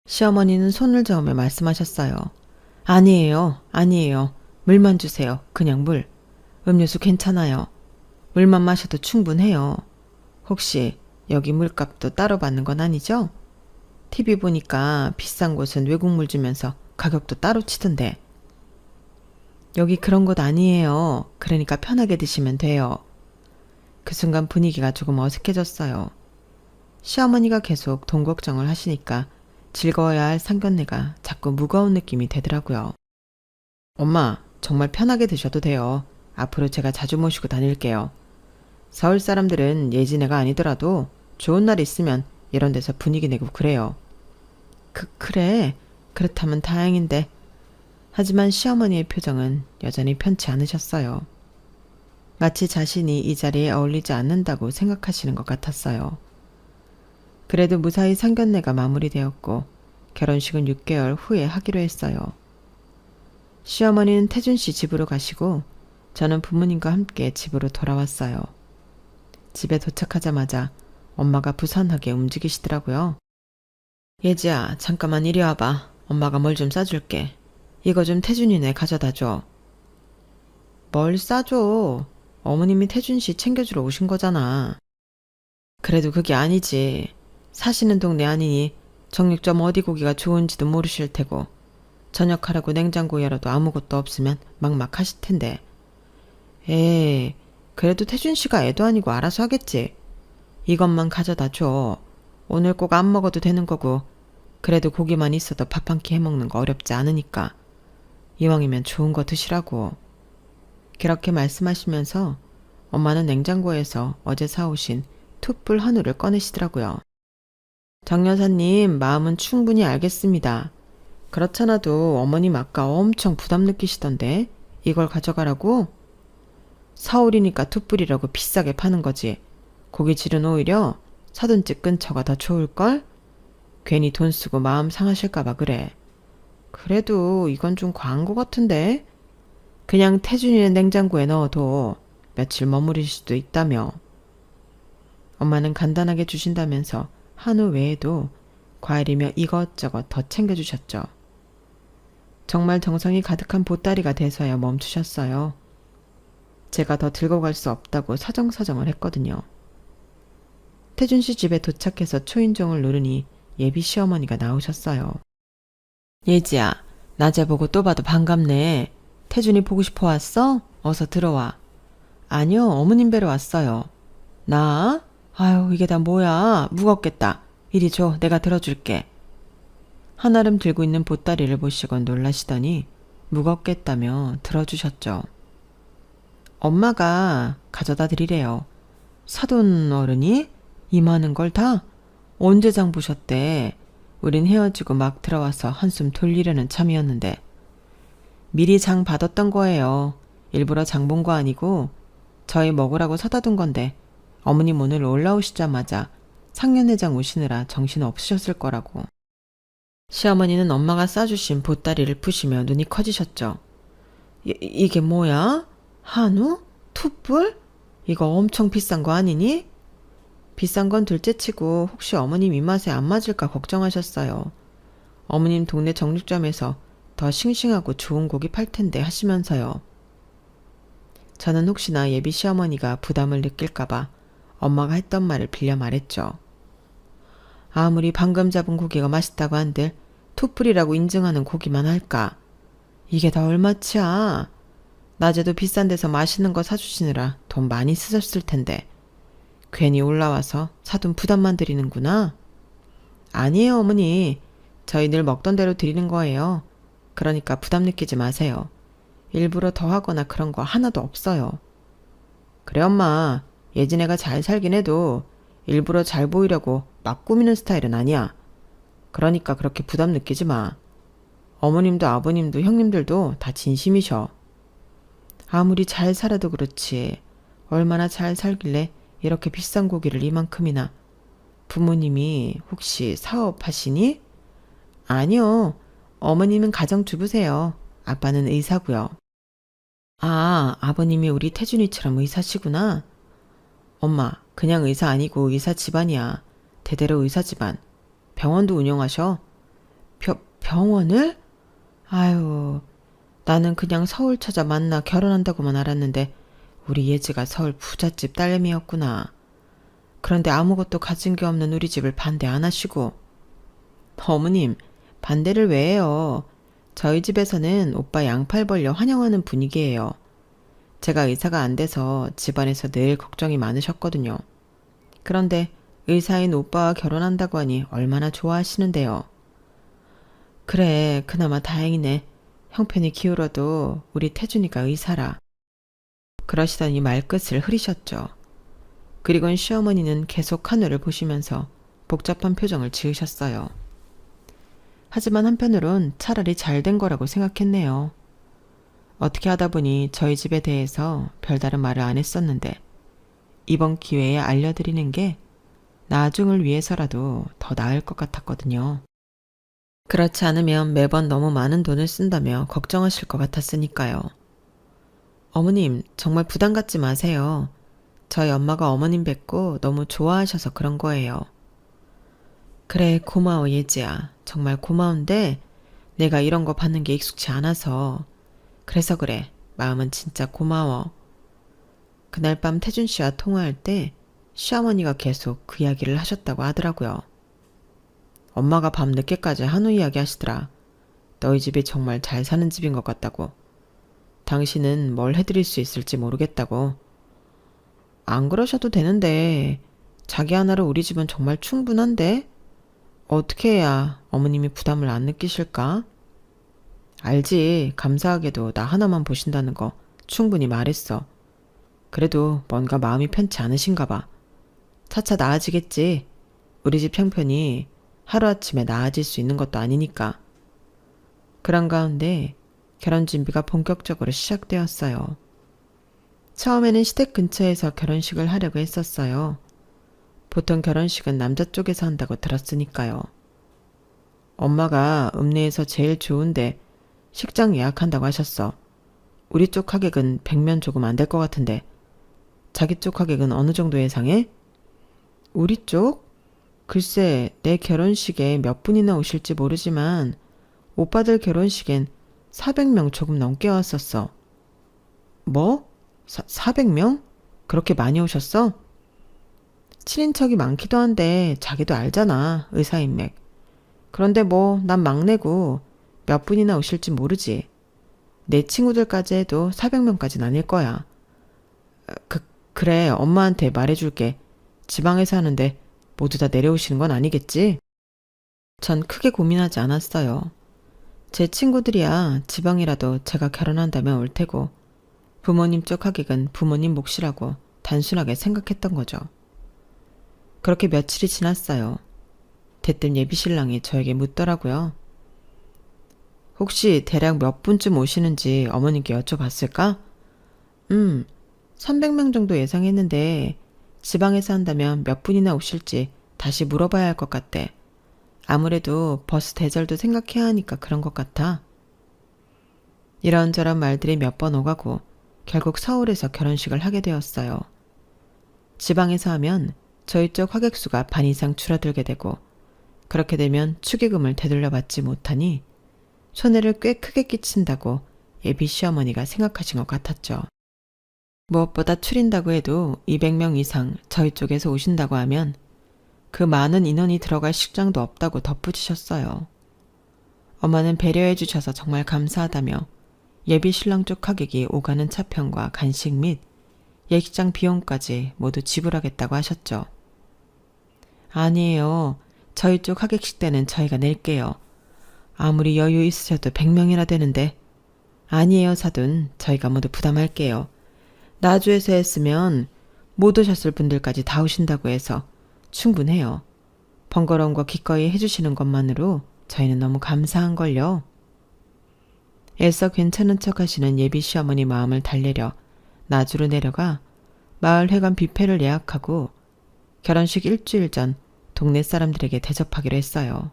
시어머니는 손을 저으며 말씀하셨어요. 아니에요, 아니에요. 물만 주세요. 그냥 물. 음료수 괜찮아요. 물만 마셔도 충분해요. 혹시 여기 물값도 따로 받는 건 아니죠? TV 보니까 비싼 곳은 외국물 주면서 가격도 따로 치던데. 여기 그런 곳 아니에요. 그러니까 편하게 드시면 돼요. 그 순간 분위기가 조금 어색해졌어요. 시어머니가 계속 돈 걱정을 하시니까 즐거워야 할 상견례가 자꾸 무거운 느낌이 되더라고요. 엄마, 정말 편하게 드셔도 돼요. 앞으로 제가 자주 모시고 다닐게요. 서울 사람들은 예진애가 아니더라도 좋은 날 있으면 이런 데서 분위기 내고 그래요. 그래. 그렇다면 다행인데. 하지만 시어머니의 표정은 여전히 편치 않으셨어요. 마치 자신이 이 자리에 어울리지 않는다고 생각하시는 것 같았어요. 그래도 무사히 상견례가 마무리되었고 결혼식은 6개월 후에 하기로 했어요. 시어머니는 태준 씨 집으로 가시고 저는 부모님과 함께 집으로 돌아왔어요. 집에 도착하자마자 엄마가 부산하게 움직이시더라고요. 예지야, 잠깐만 이리 와봐. 엄마가 뭘 좀 싸줄게. 이거 좀 태준이네 가져다 줘. 뭘 싸줘? 어머님이 태준 씨 챙겨주러 오신 거잖아. 그래도 그게 아니지. 사시는 동네 아니니 정육점 어디 고기가 좋은지도 모르실 테고 저녁하라고 냉장고 열어도 아무것도 없으면 막막하실 텐데. 에이, 그래도 태준 씨가 애도 아니고 알아서 하겠지. 이것만 가져다 줘. 오늘 꼭 안 먹어도 되는 거고 그래도 고기만 있어도 밥 한 끼 해먹는 거 어렵지 않으니까. 이왕이면 좋은 거 드시라고. 그렇게 말씀하시면서 엄마는 냉장고에서 어제 사오신 툭불 한우를 꺼내시더라고요. 정 여사님, 마음은 충분히 알겠습니다. 그렇잖아도 어머님 아까 엄청 부담 느끼시던데 이걸 가져가라고? 서울이니까 툭불이라고 비싸게 파는 거지. 고깃질은 오히려 사돈집 근처가 더 좋을걸? 괜히 돈 쓰고 마음 상하실까봐 그래. 그래도 이건 좀 과한 것 같은데? 그냥 태준이네 냉장고에 넣어도 며칠 머무릴 수도 있다며. 엄마는 간단하게 주신다면서 한우 외에도 과일이며 이것저것 더 챙겨주셨죠. 정말 정성이 가득한 보따리가 돼서야 멈추셨어요. 제가 더 들고 갈 수 없다고 사정사정을 했거든요. 태준 씨 집에 도착해서 초인종을 누르니 예비 시어머니가 나오셨어요. 예지야, 낮에 보고 또 봐도 반갑네. 태준이 보고 싶어 왔어? 어서 들어와. 아니요, 어머님 뵈러 왔어요. 나? 아유, 이게 다 뭐야. 무겁겠다. 이리 줘, 내가 들어줄게. 한아름 들고 있는 보따리를 보시곤 놀라시더니 무겁겠다며 들어주셨죠. 엄마가 가져다 드리래요. 사돈 어른이? 이만한 걸 다? 언제 장 보셨대? 우린 헤어지고 막 들어와서 한숨 돌리려는 참이었는데. 미리 장 받았던 거예요. 일부러 장 본 거 아니고 저희 먹으라고 사다 둔 건데 어머님 오늘 올라오시자마자 상견례장 오시느라 정신 없으셨을 거라고. 시어머니는 엄마가 싸주신 보따리를 푸시며 눈이 커지셨죠. 이게 뭐야? 한우? 툭불? 이거 엄청 비싼 거 아니니? 비싼 건 둘째치고 혹시 어머님 입맛에 안 맞을까 걱정하셨어요. 어머님 동네 정육점에서 더 싱싱하고 좋은 고기 팔 텐데 하시면서요. 저는 혹시나 예비 시어머니가 부담을 느낄까봐 엄마가 했던 말을 빌려 말했죠. 아무리 방금 잡은 고기가 맛있다고 한들 툭불이라고 인증하는 고기만 할까? 이게 다 얼마치야? 낮에도 비싼 데서 맛있는 거 사주시느라 돈 많이 쓰셨을 텐데 괜히 올라와서 사돈 부담만 드리는구나. 아니에요, 어머니. 저희 늘 먹던 대로 드리는 거예요. 그러니까 부담 느끼지 마세요. 일부러 더 하거나 그런 거 하나도 없어요. 그래, 엄마. 예진애가 잘 살긴 해도 일부러 잘 보이려고 막 꾸미는 스타일은 아니야. 그러니까 그렇게 부담 느끼지 마. 어머님도 아버님도 형님들도 다 진심이셔. 아무리 잘 살아도 그렇지 얼마나 잘 살길래 이렇게 비싼 고기를 이만큼이나. 부모님이 혹시 사업하시니? 아니요. 어머님은 가정주부세요. 아빠는 의사고요. 아, 아버님이 우리 태준이처럼 의사시구나. 엄마, 그냥 의사 아니고 의사 집안이야. 대대로 의사 집안. 병원도 운영하셔. 병원을? 아유, 나는 그냥 서울 찾아 만나 결혼한다고만 알았는데 우리 예지가 서울 부잣집 딸내미였구나. 그런데 아무것도 가진 게 없는 우리 집을 반대 안 하시고. 어머님, 반대를 왜 해요? 저희 집에서는 오빠 양팔 벌려 환영하는 분위기예요. 제가 의사가 안 돼서 집안에서 늘 걱정이 많으셨거든요. 그런데 의사인 오빠와 결혼한다고 하니 얼마나 좋아하시는데요. 그래, 그나마 다행이네. 형편이 기울어도 우리 태준이가 의사라. 그러시더니 말끝을 흐리셨죠. 그리곤 시어머니는 계속 하늘을 보시면서 복잡한 표정을 지으셨어요. 하지만 한편으론 차라리 잘된 거라고 생각했네요. 어떻게 하다 보니 저희 집에 대해서 별다른 말을 안 했었는데 이번 기회에 알려드리는 게 나중을 위해서라도 더 나을 것 같았거든요. 그렇지 않으면 매번 너무 많은 돈을 쓴다며 걱정하실 것 같았으니까요. 어머님, 정말 부담 갖지 마세요. 저희 엄마가 어머님 뵙고 너무 좋아하셔서 그런 거예요. 그래, 고마워 예지야. 정말 고마운데 내가 이런 거 받는 게 익숙치 않아서. 그래서 그래. 마음은 진짜 고마워. 그날 밤 태준 씨와 통화할 때 시어머니가 계속 그 이야기를 하셨다고 하더라고요. 엄마가 밤 늦게까지 한우 이야기 하시더라. 너희 집이 정말 잘 사는 집인 것 같다고. 당신은 뭘 해드릴 수 있을지 모르겠다고. 안 그러셔도 되는데 자기 하나로 우리 집은 정말 충분한데? 어떻게 해야 어머님이 부담을 안 느끼실까? 알지. 감사하게도 나 하나만 보신다는 거 충분히 말했어. 그래도 뭔가 마음이 편치 않으신가 봐. 차차 나아지겠지. 우리 집 형편이 하루아침에 나아질 수 있는 것도 아니니까. 그런 가운데 결혼 준비가 본격적으로 시작되었어요. 처음에는 시댁 근처에서 결혼식을 하려고 했었어요. 보통 결혼식은 남자 쪽에서 한다고 들었으니까요. 엄마가 읍내에서 제일 좋은데 식장 예약한다고 하셨어. 우리 쪽 하객은 100명 조금 안 될 것 같은데. 자기 쪽 하객은 어느 정도 예상해? 우리 쪽? 글쎄, 내 결혼식에 몇 분이나 오실지 모르지만 오빠들 결혼식엔 400명 조금 넘게 왔었어. 뭐? 400명? 그렇게 많이 오셨어? 친인척이 많기도 한데 자기도 알잖아, 의사인맥. 그런데 뭐 난 막내고 몇 분이나 오실지 모르지. 내 친구들까지 해도 400명까지는 아닐 거야. 그래, 엄마한테 말해줄게. 지방에서 하는데 모두 다 내려오시는 건 아니겠지? 전 크게 고민하지 않았어요. 제 친구들이야 지방이라도 제가 결혼한다면 올 테고 부모님 쪽 하객은 부모님 몫이라고 단순하게 생각했던 거죠. 그렇게 며칠이 지났어요. 대뜸 예비신랑이 저에게 묻더라고요. 혹시 대략 몇 분쯤 오시는지 어머님께 여쭤봤을까? 300명 정도 예상했는데 지방에서 한다면 몇 분이나 오실지 다시 물어봐야 할 것 같대. 아무래도 버스 대절도 생각해야 하니까 그런 것 같아. 이런저런 말들이 몇 번 오가고 결국 서울에서 결혼식을 하게 되었어요. 지방에서 하면 저희 쪽 하객수가 반 이상 줄어들게 되고 그렇게 되면 축의금을 되돌려 받지 못하니 손해를 꽤 크게 끼친다고 예비 시어머니가 생각하신 것 같았죠. 무엇보다 추린다고 해도 200명 이상 저희 쪽에서 오신다고 하면 그 많은 인원이 들어갈 식장도 없다고 덧붙이셨어요. 엄마는 배려해 주셔서 정말 감사하다며 예비 신랑 쪽 하객이 오가는 차편과 간식 및 예식장 비용까지 모두 지불하겠다고 하셨죠. 아니에요. 저희 쪽 하객 식대는 저희가 낼게요. 아무리 여유 있으셔도 100명이나 되는데. 아니에요, 사돈. 저희가 모두 부담할게요. 나주에서 했으면 못 오셨을 분들까지 다 오신다고 해서 충분해요. 번거로운 거 기꺼이 해주시는 것만으로 저희는 너무 감사한걸요. 애써 괜찮은 척 하시는 예비 시어머니 마음을 달래려 나주로 내려가 마을 회관 뷔페를 예약하고 결혼식 일주일 전 동네 사람들에게 대접하기로 했어요.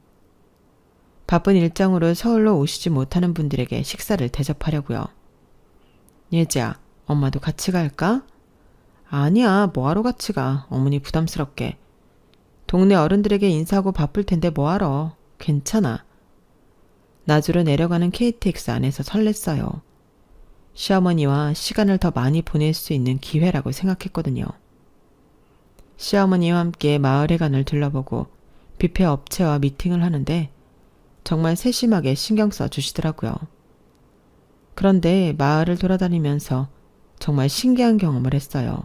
바쁜 일정으로 서울로 오시지 못하는 분들에게 식사를 대접하려고요. 예지야, 엄마도 같이 갈까? 아니야, 뭐하러 같이 가. 어머니 부담스럽게. 동네 어른들에게 인사하고 바쁠 텐데 뭐하러. 괜찮아. 나주로 내려가는 KTX 안에서 설렜어요. 시어머니와 시간을 더 많이 보낼 수 있는 기회라고 생각했거든요. 시어머니와 함께 마을회관을 둘러보고 뷔페 업체와 미팅을 하는데 정말 세심하게 신경 써 주시더라고요. 그런데 마을을 돌아다니면서 정말 신기한 경험을 했어요.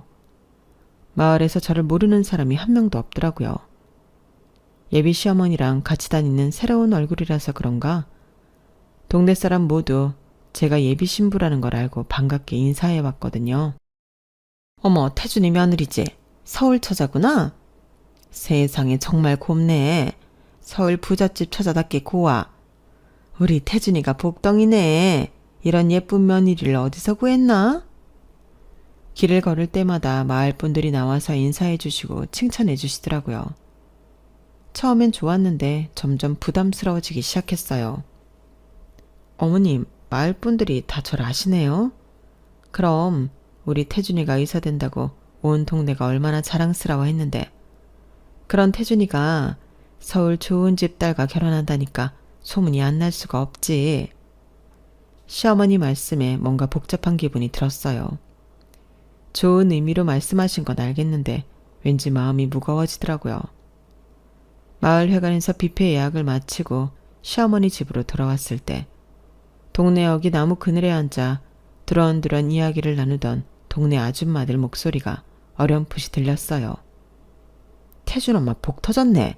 마을에서 저를 모르는 사람이 한 명도 없더라고요. 예비 시어머니랑 같이 다니는 새로운 얼굴이라서 그런가 동네 사람 모두 제가 예비 신부라는 걸 알고 반갑게 인사해 왔거든요. 어머, 태준이 며느리지? 서울 처자구나? 세상에 정말 곱네. 서울 부잣집 처자답게 고와. 우리 태준이가 복덩이네. 이런 예쁜 며느리를 어디서 구했나? 길을 걸을 때마다 마을 분들이 나와서 인사해 주시고 칭찬해 주시더라고요. 처음엔 좋았는데 점점 부담스러워지기 시작했어요. 어머님, 마을 분들이 다 저를 아시네요? 그럼 우리 태준이가 의사 된다고 온 동네가 얼마나 자랑스러워 했는데 그런 태준이가 서울 좋은 집 딸과 결혼한다니까 소문이 안 날 수가 없지. 시어머니 말씀에 뭔가 복잡한 기분이 들었어요. 좋은 의미로 말씀하신 건 알겠는데 왠지 마음이 무거워지더라고요. 마을 회관에서 뷔페 예약을 마치고 시어머니 집으로 돌아왔을 때 동네 어귀 나무 그늘에 앉아 두런두런 이야기를 나누던 동네 아줌마들 목소리가 어렴풋이 들렸어요. 태준 엄마 복 터졌네.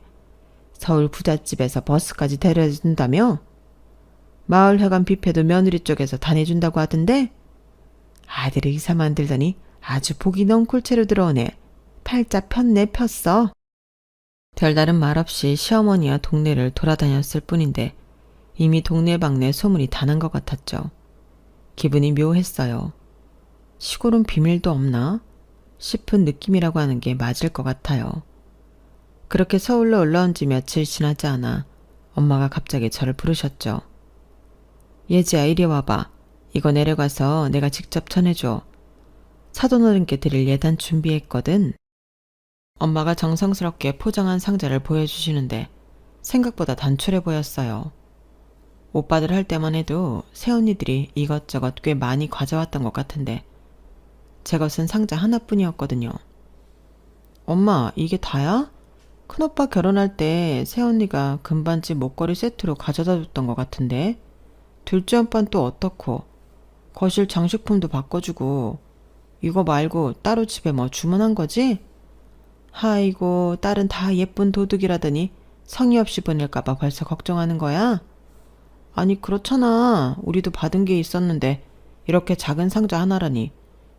서울 부잣집에서 버스까지 데려준다며? 마을 회관 뷔페도 며느리 쪽에서 다 내준다고 하던데? 아들이 이사 만들더니 아주 복이 넝쿨채로 들어오네. 팔자 폈네 폈어. 별다른 말 없이 시어머니와 동네를 돌아다녔을 뿐인데 이미 동네방네 소문이 다 난 것 같았죠. 기분이 묘했어요. 시골은 비밀도 없나? 싶은 느낌이라고 하는 게 맞을 것 같아요. 그렇게 서울로 올라온 지 며칠 지나지 않아 엄마가 갑자기 저를 부르셨죠. 예지야, 이리 와봐. 이거 내려가서 내가 직접 전해줘. 사돈어른께 드릴 예단 준비했거든. 엄마가 정성스럽게 포장한 상자를 보여주시는데 생각보다 단촐해 보였어요. 오빠들 할 때만 해도 새언니들이 이것저것 꽤 많이 가져왔던 것 같은데 제 것은 상자 하나뿐이었거든요. 엄마, 이게 다야? 큰오빠 결혼할 때 새언니가 금반지 목걸이 세트로 가져다 줬던 것 같은데 둘째 오빠는 또 어떻고 거실 장식품도 바꿔주고 이거 말고 따로 집에 뭐 주문한 거지? 아이고, 딸은 다 예쁜 도둑이라더니 성의 없이 보낼까봐 벌써 걱정하는 거야? 아니, 그렇잖아. 우리도 받은 게 있었는데 이렇게 작은 상자 하나라니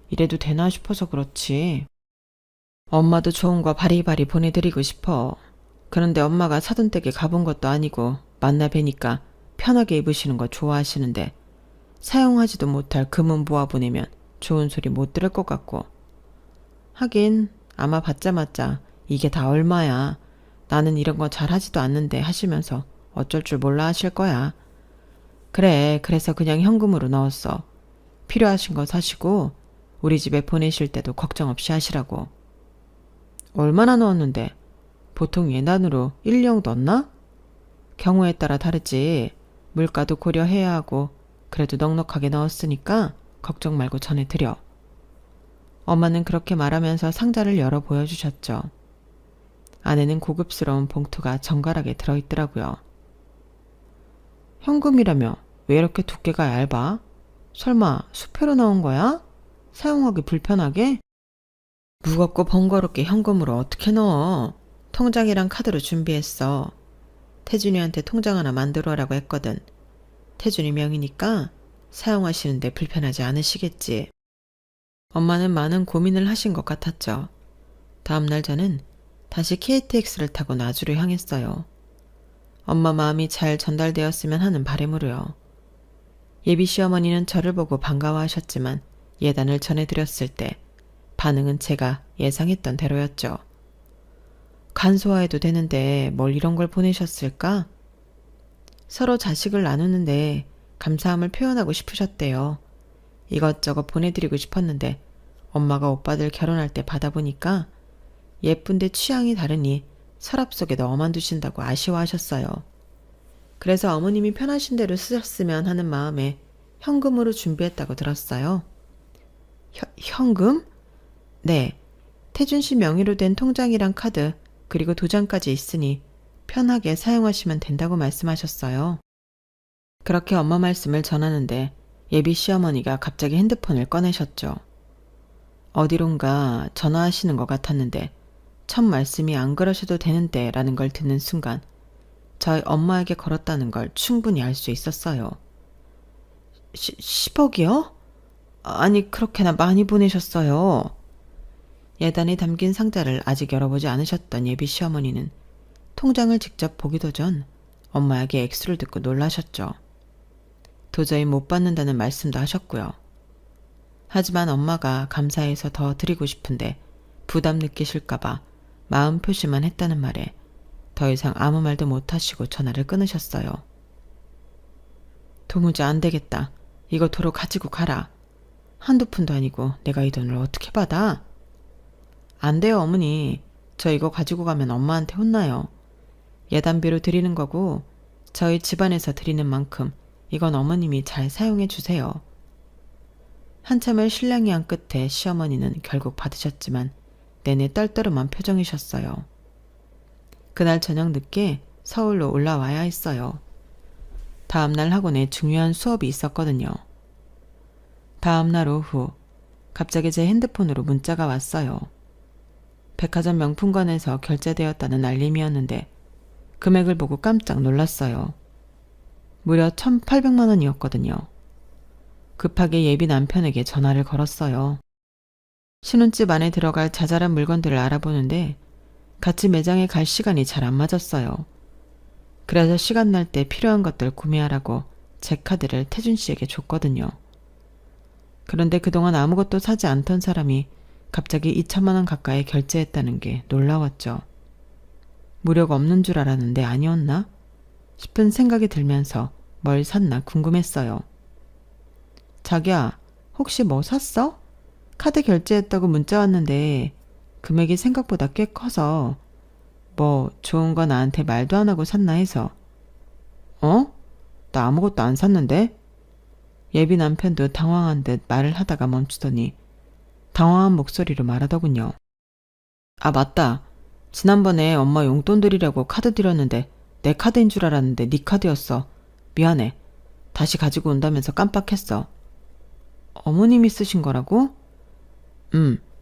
이래도 되나 싶어서 그렇지. 엄마도 좋은 거 바리바리 보내드리고 싶어. 그런데 엄마가 사돈댁에 가본 것도 아니고 만나 뵈니까 편하게 입으시는 거 좋아하시는데 사용하지도 못할 금은 모아 보내면 좋은 소리 못 들을 것 같고. 하긴 아마 받자마자 이게 다 얼마야. 나는 이런 거 잘하지도 않는데 하시면서 어쩔 줄 몰라 하실 거야. 그래, 그래서 그냥 현금으로 넣었어. 필요하신 거 사시고 우리 집에 보내실 때도 걱정 없이 하시라고. 얼마나 넣었는데? 보통 예단으로 1령 넣나? 경우에 따라 다르지. 물가도 고려해야 하고 그래도 넉넉하게 넣었으니까 걱정 말고 전해드려. 엄마는 그렇게 말하면서 상자를 열어 보여주셨죠. 안에는 고급스러운 봉투가 정갈하게 들어있더라고요. 현금이라며 왜 이렇게 두께가 얇아? 설마 수표로 나온 거야? 사용하기 불편하게? 무겁고 번거롭게 현금으로 어떻게 넣어? 통장이랑 카드로 준비했어. 태준이한테 통장 하나 만들어라고 했거든. 태준이 명의니까 사용하시는데 불편하지 않으시겠지. 엄마는 많은 고민을 하신 것 같았죠. 다음날 저는 다시 KTX를 타고 나주로 향했어요. 엄마 마음이 잘 전달되었으면 하는 바람으로요. 예비 시어머니는 저를 보고 반가워하셨지만 예단을 전해드렸을 때 반응은 제가 예상했던 대로였죠. 간소화해도 되는데 뭘 이런 걸 보내셨을까? 서로 자식을 나누는데 감사함을 표현하고 싶으셨대요. 이것저것 보내드리고 싶었는데 엄마가 오빠들 결혼할 때 받아보니까 예쁜데 취향이 다르니 서랍 속에 넣어만 두신다고 아쉬워하셨어요. 그래서 어머님이 편하신 대로 쓰셨으면 하는 마음에 현금으로 준비했다고 들었어요. 현금? 네. 태준 씨 명의로 된 통장이랑 카드, 그리고 도장까지 있으니 편하게 사용하시면 된다고 말씀하셨어요. 그렇게 엄마 말씀을 전하는데 예비 시어머니가 갑자기 핸드폰을 꺼내셨죠. 어디론가 전화하시는 것 같았는데 첫 말씀이 안 그러셔도 되는데 라는 걸 듣는 순간 저희 엄마에게 걸었다는 걸 충분히 알 수 있었어요. 10억이요? 아니 그렇게나 많이 보내셨어요. 예단에 담긴 상자를 아직 열어보지 않으셨던 예비 시어머니는 통장을 직접 보기도 전 엄마에게 액수를 듣고 놀라셨죠. 도저히 못 받는다는 말씀도 하셨고요. 하지만 엄마가 감사해서 더 드리고 싶은데 부담 느끼실까봐 마음 표시만 했다는 말에 더 이상 아무 말도 못하시고 전화를 끊으셨어요. 도무지 안 되겠다. 이거 도로 가지고 가라. 한두 푼도 아니고 내가 이 돈을 어떻게 받아? 안 돼요, 어머니. 저 이거 가지고 가면 엄마한테 혼나요. 예단비로 드리는 거고 저희 집안에서 드리는 만큼 이건 어머님이 잘 사용해 주세요. 한참을 실랑이 한 끝에 시어머니는 결국 받으셨지만 내내 떨떠름한 표정이셨어요. 그날 저녁 늦게 서울로 올라와야 했어요. 다음날 학원에 중요한 수업이 있었거든요. 다음날 오후 갑자기 제 핸드폰으로 문자가 왔어요. 백화점 명품관에서 결제되었다는 알림이었는데 금액을 보고 깜짝 놀랐어요. 무려 1,800만 원이었거든요. 급하게 예비 남편에게 전화를 걸었어요. 신혼집 안에 들어갈 자잘한 물건들을 알아보는데 같이 매장에 갈 시간이 잘 안 맞았어요. 그래서 시간 날 때 필요한 것들 구매하라고 제 카드를 태준 씨에게 줬거든요. 그런데 그동안 아무것도 사지 않던 사람이 갑자기 2천만 원 가까이 결제했다는 게 놀라웠죠. 무료가 없는 줄 알았는데 아니었나? 싶은 생각이 들면서 뭘 샀나 궁금했어요. 자기야, 혹시 뭐 샀어? 카드 결제했다고 문자 왔는데 금액이 생각보다 꽤 커서 뭐 좋은 거 나한테 말도 안 하고 샀나 해서. 어? 나 아무것도 안 샀는데? 예비 남편도 당황한 듯 말을 하다가 멈추더니 당황한 목소리로 말하더군요. 아, 맞다. 지난번에 엄마 용돈 드리려고 카드 드렸는데 내 카드인 줄 알았는데 네 카드였어. 미안해. 다시 가지고 온다면서 깜빡했어. 어머님이 쓰신 거라고?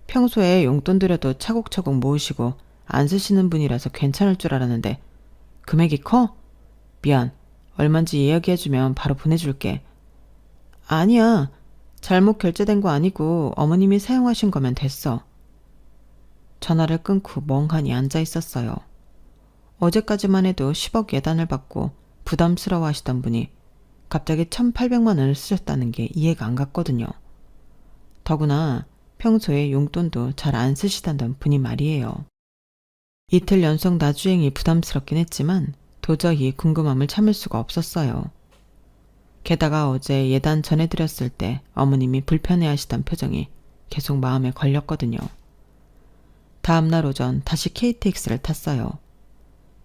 평소에 용돈 드려도 차곡차곡 모으시고 안 쓰시는 분이라서 괜찮을 줄 알았는데 금액이 커? 미안. 얼만지 이야기해주면 바로 보내줄게. 아니야. 잘못 결제된 거 아니고 어머님이 사용하신 거면 됐어. 전화를 끊고 멍하니 앉아 있었어요. 어제까지만 해도 10억 예단을 받고 부담스러워 하시던 분이 갑자기 1,800만 원을 쓰셨다는 게 이해가 안 갔거든요. 더구나 평소에 용돈도 잘 안 쓰시던 분이 말이에요. 이틀 연속 나주행이 부담스럽긴 했지만 도저히 궁금함을 참을 수가 없었어요. 게다가 어제 예단 전해드렸을 때 어머님이 불편해하시던 표정이 계속 마음에 걸렸거든요. 다음날 오전 다시 KTX를 탔어요.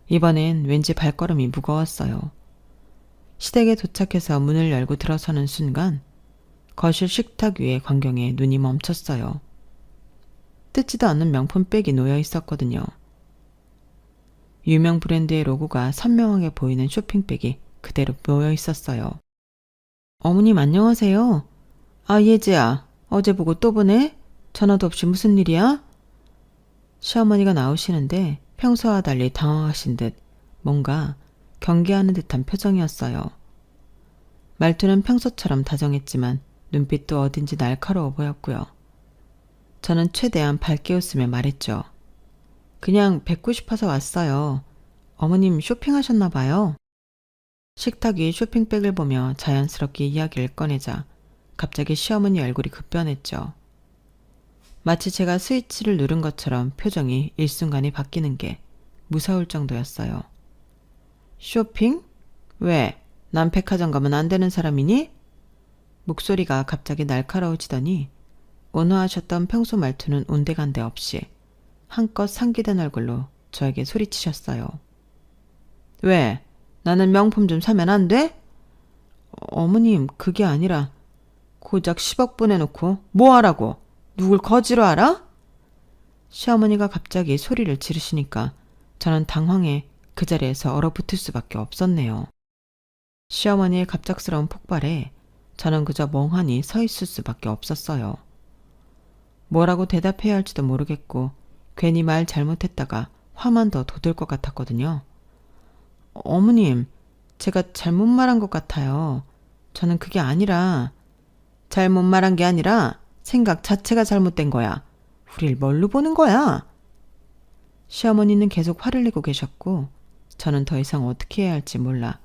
이번엔 왠지 발걸음이 무거웠어요. 시댁에 도착해서 문을 열고 들어서는 순간 거실 식탁 위의 광경에 눈이 멈췄어요. 뜯지도 않는 명품백이 놓여 있었거든요. 유명 브랜드의 로고가 선명하게 보이는 쇼핑백이 그대로 놓여 있었어요. 어머님 안녕하세요. 아, 예지야. 어제 보고 또 보네? 전화도 없이 무슨 일이야? 시어머니가 나오시는데 평소와 달리 당황하신 듯 뭔가 경계하는 듯한 표정이었어요. 말투는 평소처럼 다정했지만 눈빛도 어딘지 날카로워 보였고요. 저는 최대한 밝게 웃으며 말했죠. 그냥 뵙고 싶어서 왔어요. 어머님 쇼핑하셨나 봐요. 식탁 위 쇼핑백을 보며 자연스럽게 이야기를 꺼내자 갑자기 시어머니 얼굴이 급변했죠. 마치 제가 스위치를 누른 것처럼 표정이 일순간에 바뀌는 게 무서울 정도였어요. 쇼핑? 왜? 난 백화점 가면 안 되는 사람이니? 목소리가 갑자기 날카로워지더니 온화하셨던 평소 말투는 온데간데 없이 한껏 상기된 얼굴로 저에게 소리치셨어요. 왜? 나는 명품 좀 사면 안 돼? 어머님, 그게 아니라 고작 10억 보내놓고 뭐 하라고? 누굴 거지로 알아? 시어머니가 갑자기 소리를 지르시니까 저는 당황해 그 자리에서 얼어붙을 수밖에 없었네요. 시어머니의 갑작스러운 폭발에 저는 그저 멍하니 서 있을 수밖에 없었어요. 뭐라고 대답해야 할지도 모르겠고 괜히 말 잘못했다가 화만 더 돋을 것 같았거든요. 어머님, 제가 잘못 말한 것 같아요. 저는 그게 아니라 잘못 말한 게 아니라 생각 자체가 잘못된 거야. 우릴 뭘로 보는 거야? 시어머니는 계속 화를 내고 계셨고 저는 더 이상 어떻게 해야 할지 몰라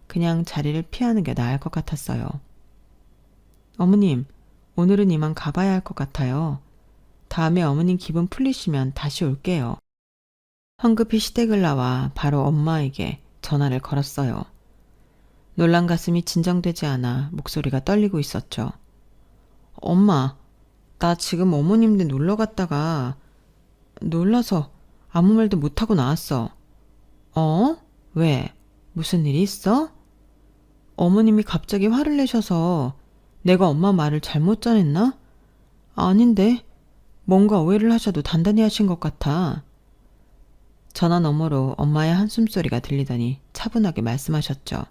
그냥 자리를 피하는 게 나을 것 같았어요. 어머님, 오늘은 이만 가봐야 할 것 같아요. 다음에 어머님 기분 풀리시면 다시 올게요. 황급히 시댁을 나와 바로 엄마에게 전화를 걸었어요. 놀란 가슴이 진정되지 않아 목소리가 떨리고 있었죠. 엄마, 나 지금 어머님 댁 놀러 갔다가 놀라서 아무 말도 못하고 나왔어. 어? 왜? 무슨 일이 있어? 어머님이 갑자기 화를 내셔서 내가 엄마 말을 잘못 전했나? 아닌데, 뭔가 오해를 하셔도 단단히 하신 것 같아. 전화 너머로 엄마의 한숨소리가 들리더니 차분하게 말씀하셨죠.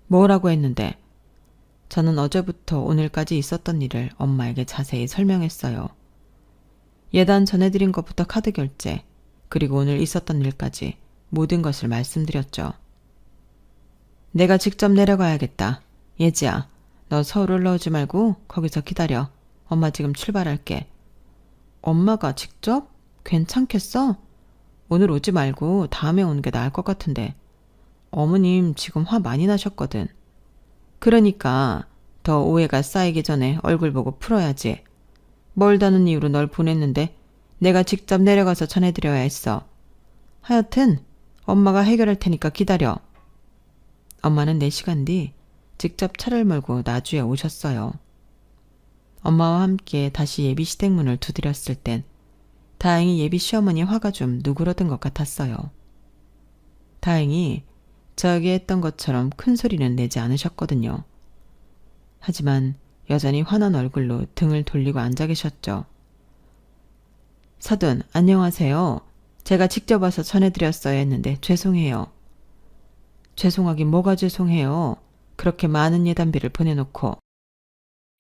뭐라고 했는데? 저는 어제부터 오늘까지 있었던 일을 엄마에게 자세히 설명했어요. 예단 전해드린 것부터 카드 결제, 그리고 오늘 있었던 일까지 모든 것을 말씀드렸죠. 내가 직접 내려가야겠다. 예지야, 너 서울 올라오지 말고 거기서 기다려. 엄마 지금 출발할게. 엄마가 직접? 괜찮겠어? 오늘 오지 말고 다음에 오는 게 나을 것 같은데. 어머님 지금 화 많이 나셨거든. 그러니까 더 오해가 쌓이기 전에 얼굴 보고 풀어야지. 멀다는 이유로 널 보냈는데 내가 직접 내려가서 전해드려야 했어. 하여튼 엄마가 해결할 테니까 기다려. 엄마는 4시간 뒤 직접 차를 몰고 나주에 오셨어요. 엄마와 함께 다시 예비 시댁 문을 두드렸을 땐 다행히 예비 시어머니 화가 좀 누그러든 것 같았어요. 다행히 저에게 했던 것처럼 큰 소리는 내지 않으셨거든요. 하지만 여전히 화난 얼굴로 등을 돌리고 앉아 계셨죠. 사돈, 안녕하세요. 제가 직접 와서 전해드렸어야 했는데 죄송해요. 죄송하긴 뭐가 죄송해요. 그렇게 많은 예단비를 보내놓고.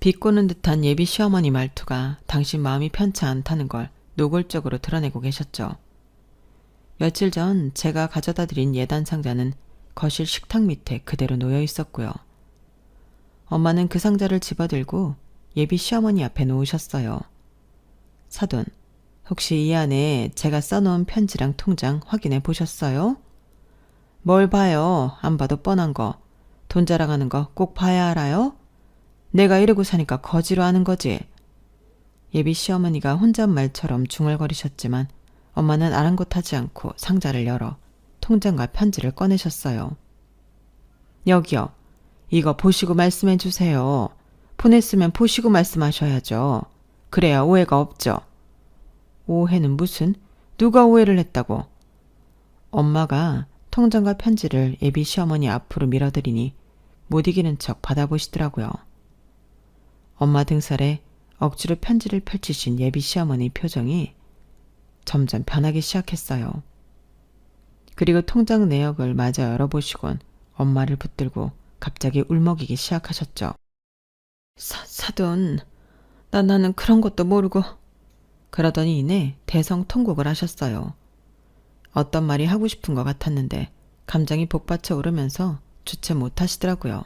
비꼬는 듯한 예비 시어머니 말투가 당신 마음이 편치 않다는 걸 노골적으로 드러내고 계셨죠. 며칠 전 제가 가져다 드린 예단 상자는 거실 식탁 밑에 그대로 놓여 있었고요. 엄마는 그 상자를 집어들고 예비 시어머니 앞에 놓으셨어요. 사돈, 혹시 이 안에 제가 써놓은 편지랑 통장 확인해 보셨어요? 뭘 봐요? 안 봐도 뻔한 거. 돈 자랑하는 거 꼭 봐야 알아요? 내가 이러고 사니까 거지로 하는 거지. 예비 시어머니가 혼잣말처럼 중얼거리셨지만 엄마는 아랑곳하지 않고 상자를 열어 통장과 편지를 꺼내셨어요. 여기요. 이거 보시고 말씀해 주세요. 보냈으면 보시고 말씀하셔야죠. 그래야 오해가 없죠. 오해는 무슨? 누가 오해를 했다고? 엄마가 통장과 편지를 예비 시어머니 앞으로 밀어드리니 못 이기는 척 받아보시더라고요. 엄마 등살에 억지로 편지를 펼치신 예비 시어머니 표정이 점점 변하기 시작했어요. 그리고 통장 내역을 마저 열어보시곤 엄마를 붙들고 갑자기 울먹이기 시작하셨죠. 사돈, 나는 그런 것도 모르고. 그러더니 이내 대성통곡을 하셨어요. 어떤 말이 하고 싶은 것 같았는데 감정이 복받쳐 오르면서 주체 못하시더라고요.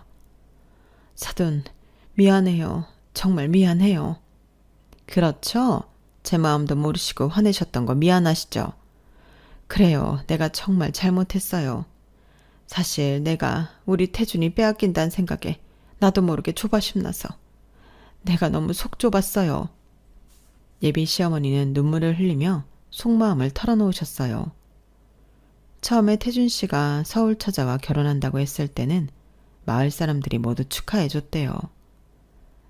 사돈, 미안해요. 정말 미안해요. 그렇죠? 제 마음도 모르시고 화내셨던 거 미안하시죠? 그래요. 내가 정말 잘못했어요. 사실 내가 우리 태준이 빼앗긴다는 생각에 나도 모르게 조바심 나서 내가 너무 속 좁았어요. 예비 시어머니는 눈물을 흘리며 속마음을 털어놓으셨어요. 처음에 태준 씨가 서울 처자와 결혼한다고 했을 때는 마을 사람들이 모두 축하해줬대요.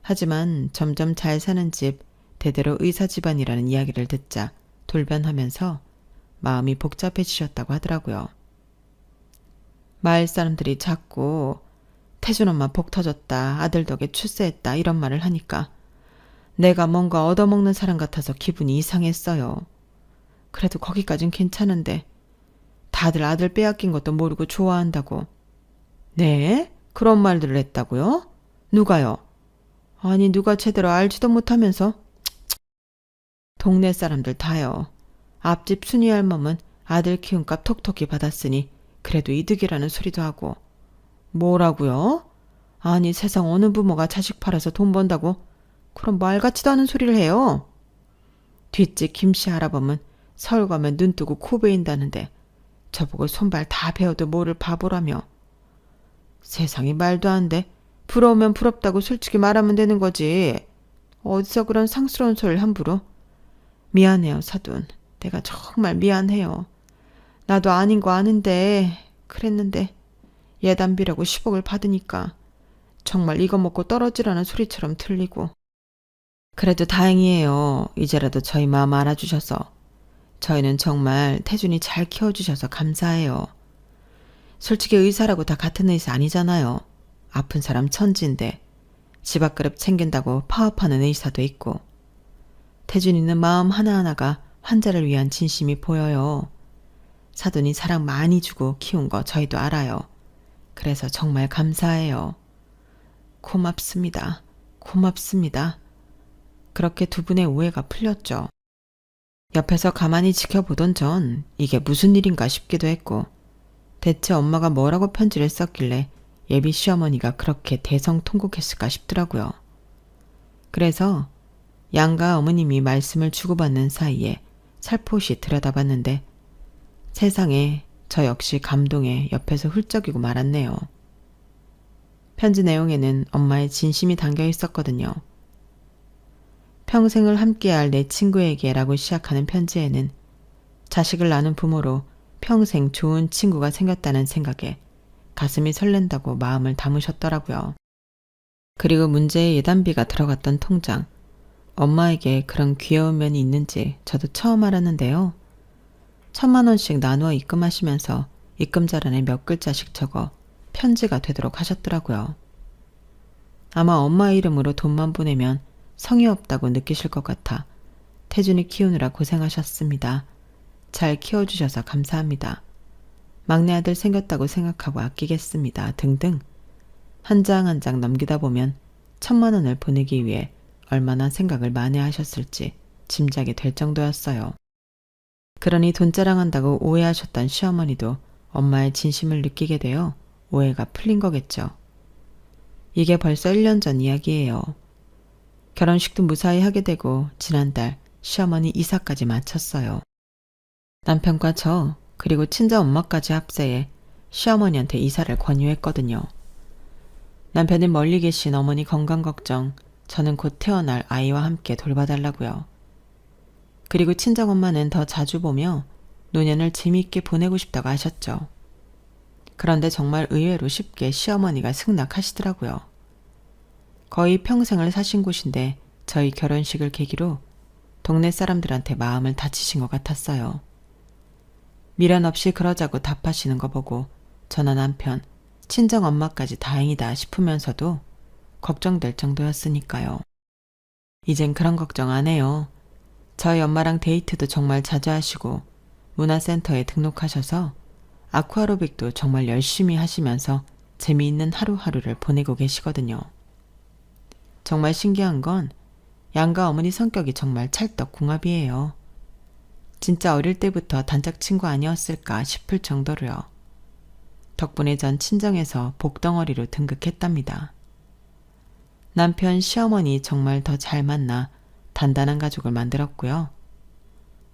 하지만 점점 잘 사는 집, 대대로 의사 집안이라는 이야기를 듣자 돌변하면서 마음이 복잡해지셨다고 하더라고요. 마을 사람들이 자꾸 태준 엄마 복 터졌다. 아들 덕에 출세했다. 이런 말을 하니까 내가 뭔가 얻어먹는 사람 같아서 기분이 이상했어요. 그래도 거기까진 괜찮은데 다들 아들 빼앗긴 것도 모르고 좋아한다고. 네? 그런 말들을 했다고요? 누가요? 아니 누가 제대로 알지도 못하면서. 동네 사람들 다요. 앞집 순이 할멈은 아들 키움값 톡톡히 받았으니 그래도 이득이라는 소리도 하고. 뭐라고요? 아니 세상 어느 부모가 자식 팔아서 돈 번다고 그런 말 같지도 않은 소리를 해요. 뒷집 김씨 할아범은 서울 가면 눈 뜨고 코 베인다는데 저보고 손발 다 베어도 뭐를 바보라며. 세상에 말도 안 돼. 부러우면 부럽다고 솔직히 말하면 되는 거지. 어디서 그런 상스러운 소리를 함부로. 미안해요 사돈. 내가 정말 미안해요. 나도 아닌 거 아는데 그랬는데 예단비라고 10억을 받으니까 정말 이거 먹고 떨어지라는 소리처럼 들리고. 그래도 다행이에요. 이제라도 저희 마음 알아주셔서. 저희는 정말 태준이 잘 키워주셔서 감사해요. 솔직히 의사라고 다 같은 의사 아니잖아요. 아픈 사람 천지인데 집앞그릇 챙긴다고 파업하는 의사도 있고. 태준이는 마음 하나하나가 환자를 위한 진심이 보여요. 사돈이 사랑 많이 주고 키운 거 저희도 알아요. 그래서 정말 감사해요. 고맙습니다. 고맙습니다. 그렇게 두 분의 오해가 풀렸죠. 옆에서 가만히 지켜보던 전 이게 무슨 일인가 싶기도 했고 대체 엄마가 뭐라고 편지를 썼길래 예비 시어머니가 그렇게 대성통곡했을까 싶더라고요. 그래서 양가 어머님이 말씀을 주고받는 사이에 살포시 들여다봤는데 세상에 저 역시 감동에 옆에서 훌쩍이고 말았네요. 편지 내용에는 엄마의 진심이 담겨 있었거든요. 평생을 함께할 내 친구에게 라고 시작하는 편지에는 자식을 낳은 부모로 평생 좋은 친구가 생겼다는 생각에 가슴이 설렌다고 마음을 담으셨더라고요. 그리고 문제의 예단비가 들어갔던 통장. 엄마에게 그런 귀여운 면이 있는지 저도 처음 알았는데요. 1000만원씩 나누어 입금하시면서 입금자란에 몇 글자씩 적어 편지가 되도록 하셨더라고요. 아마 엄마 이름으로 돈만 보내면 성의 없다고 느끼실 것 같아 태준이 키우느라 고생하셨습니다. 잘 키워주셔서 감사합니다. 막내 아들 생겼다고 생각하고 아끼겠습니다. 등등 한 장 한 장 넘기다 보면 1000만원을 보내기 위해 얼마나 생각을 많이 하셨을지 짐작이 될 정도였어요. 그러니 돈 자랑한다고 오해하셨던 시어머니도 엄마의 진심을 느끼게 되어 오해가 풀린 거겠죠. 이게 벌써 1년 전 이야기예요. 결혼식도 무사히 하게 되고 지난달 시어머니 이사까지 마쳤어요. 남편과 저 그리고 친정엄마까지 합세해 시어머니한테 이사를 권유했거든요. 남편은 멀리 계신 어머니 건강 걱정, 저는 곧 태어날 아이와 함께 돌봐달라고요. 그리고 친정엄마는 더 자주 보며 노년을 재미있게 보내고 싶다고 하셨죠. 그런데 정말 의외로 쉽게 시어머니가 승낙하시더라고요. 거의 평생을 사신 곳인데 저희 결혼식을 계기로 동네 사람들한테 마음을 다치신 것 같았어요. 미련 없이 그러자고 답하시는 거 보고 저나 남편, 친정엄마까지 다행이다 싶으면서도 걱정될 정도였으니까요. 이젠 그런 걱정 안 해요. 저희 엄마랑 데이트도 정말 자주 하시고 문화센터에 등록하셔서 아쿠아로빅도 정말 열심히 하시면서 재미있는 하루하루를 보내고 계시거든요. 정말 신기한 건 양가 어머니 성격이 정말 찰떡궁합이에요. 진짜 어릴 때부터 단짝 친구 아니었을까 싶을 정도로요. 덕분에 전 친정에서 복덩어리로 등극했답니다. 남편 시어머니 정말 더 잘 만나 단단한 가족을 만들었고요.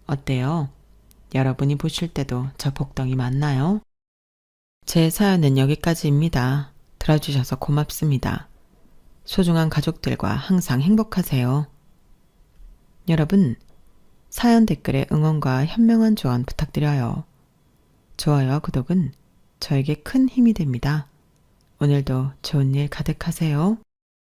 어때요? 여러분이 보실 때도 저 복덩이 맞나요? 제 사연은 여기까지입니다. 들어주셔서 고맙습니다. 소중한 가족들과 항상 행복하세요. 여러분, 사연 댓글에 응원과 현명한 조언 부탁드려요. 좋아요와 구독은 저에게 큰 힘이 됩니다. 오늘도 좋은 일 가득하세요.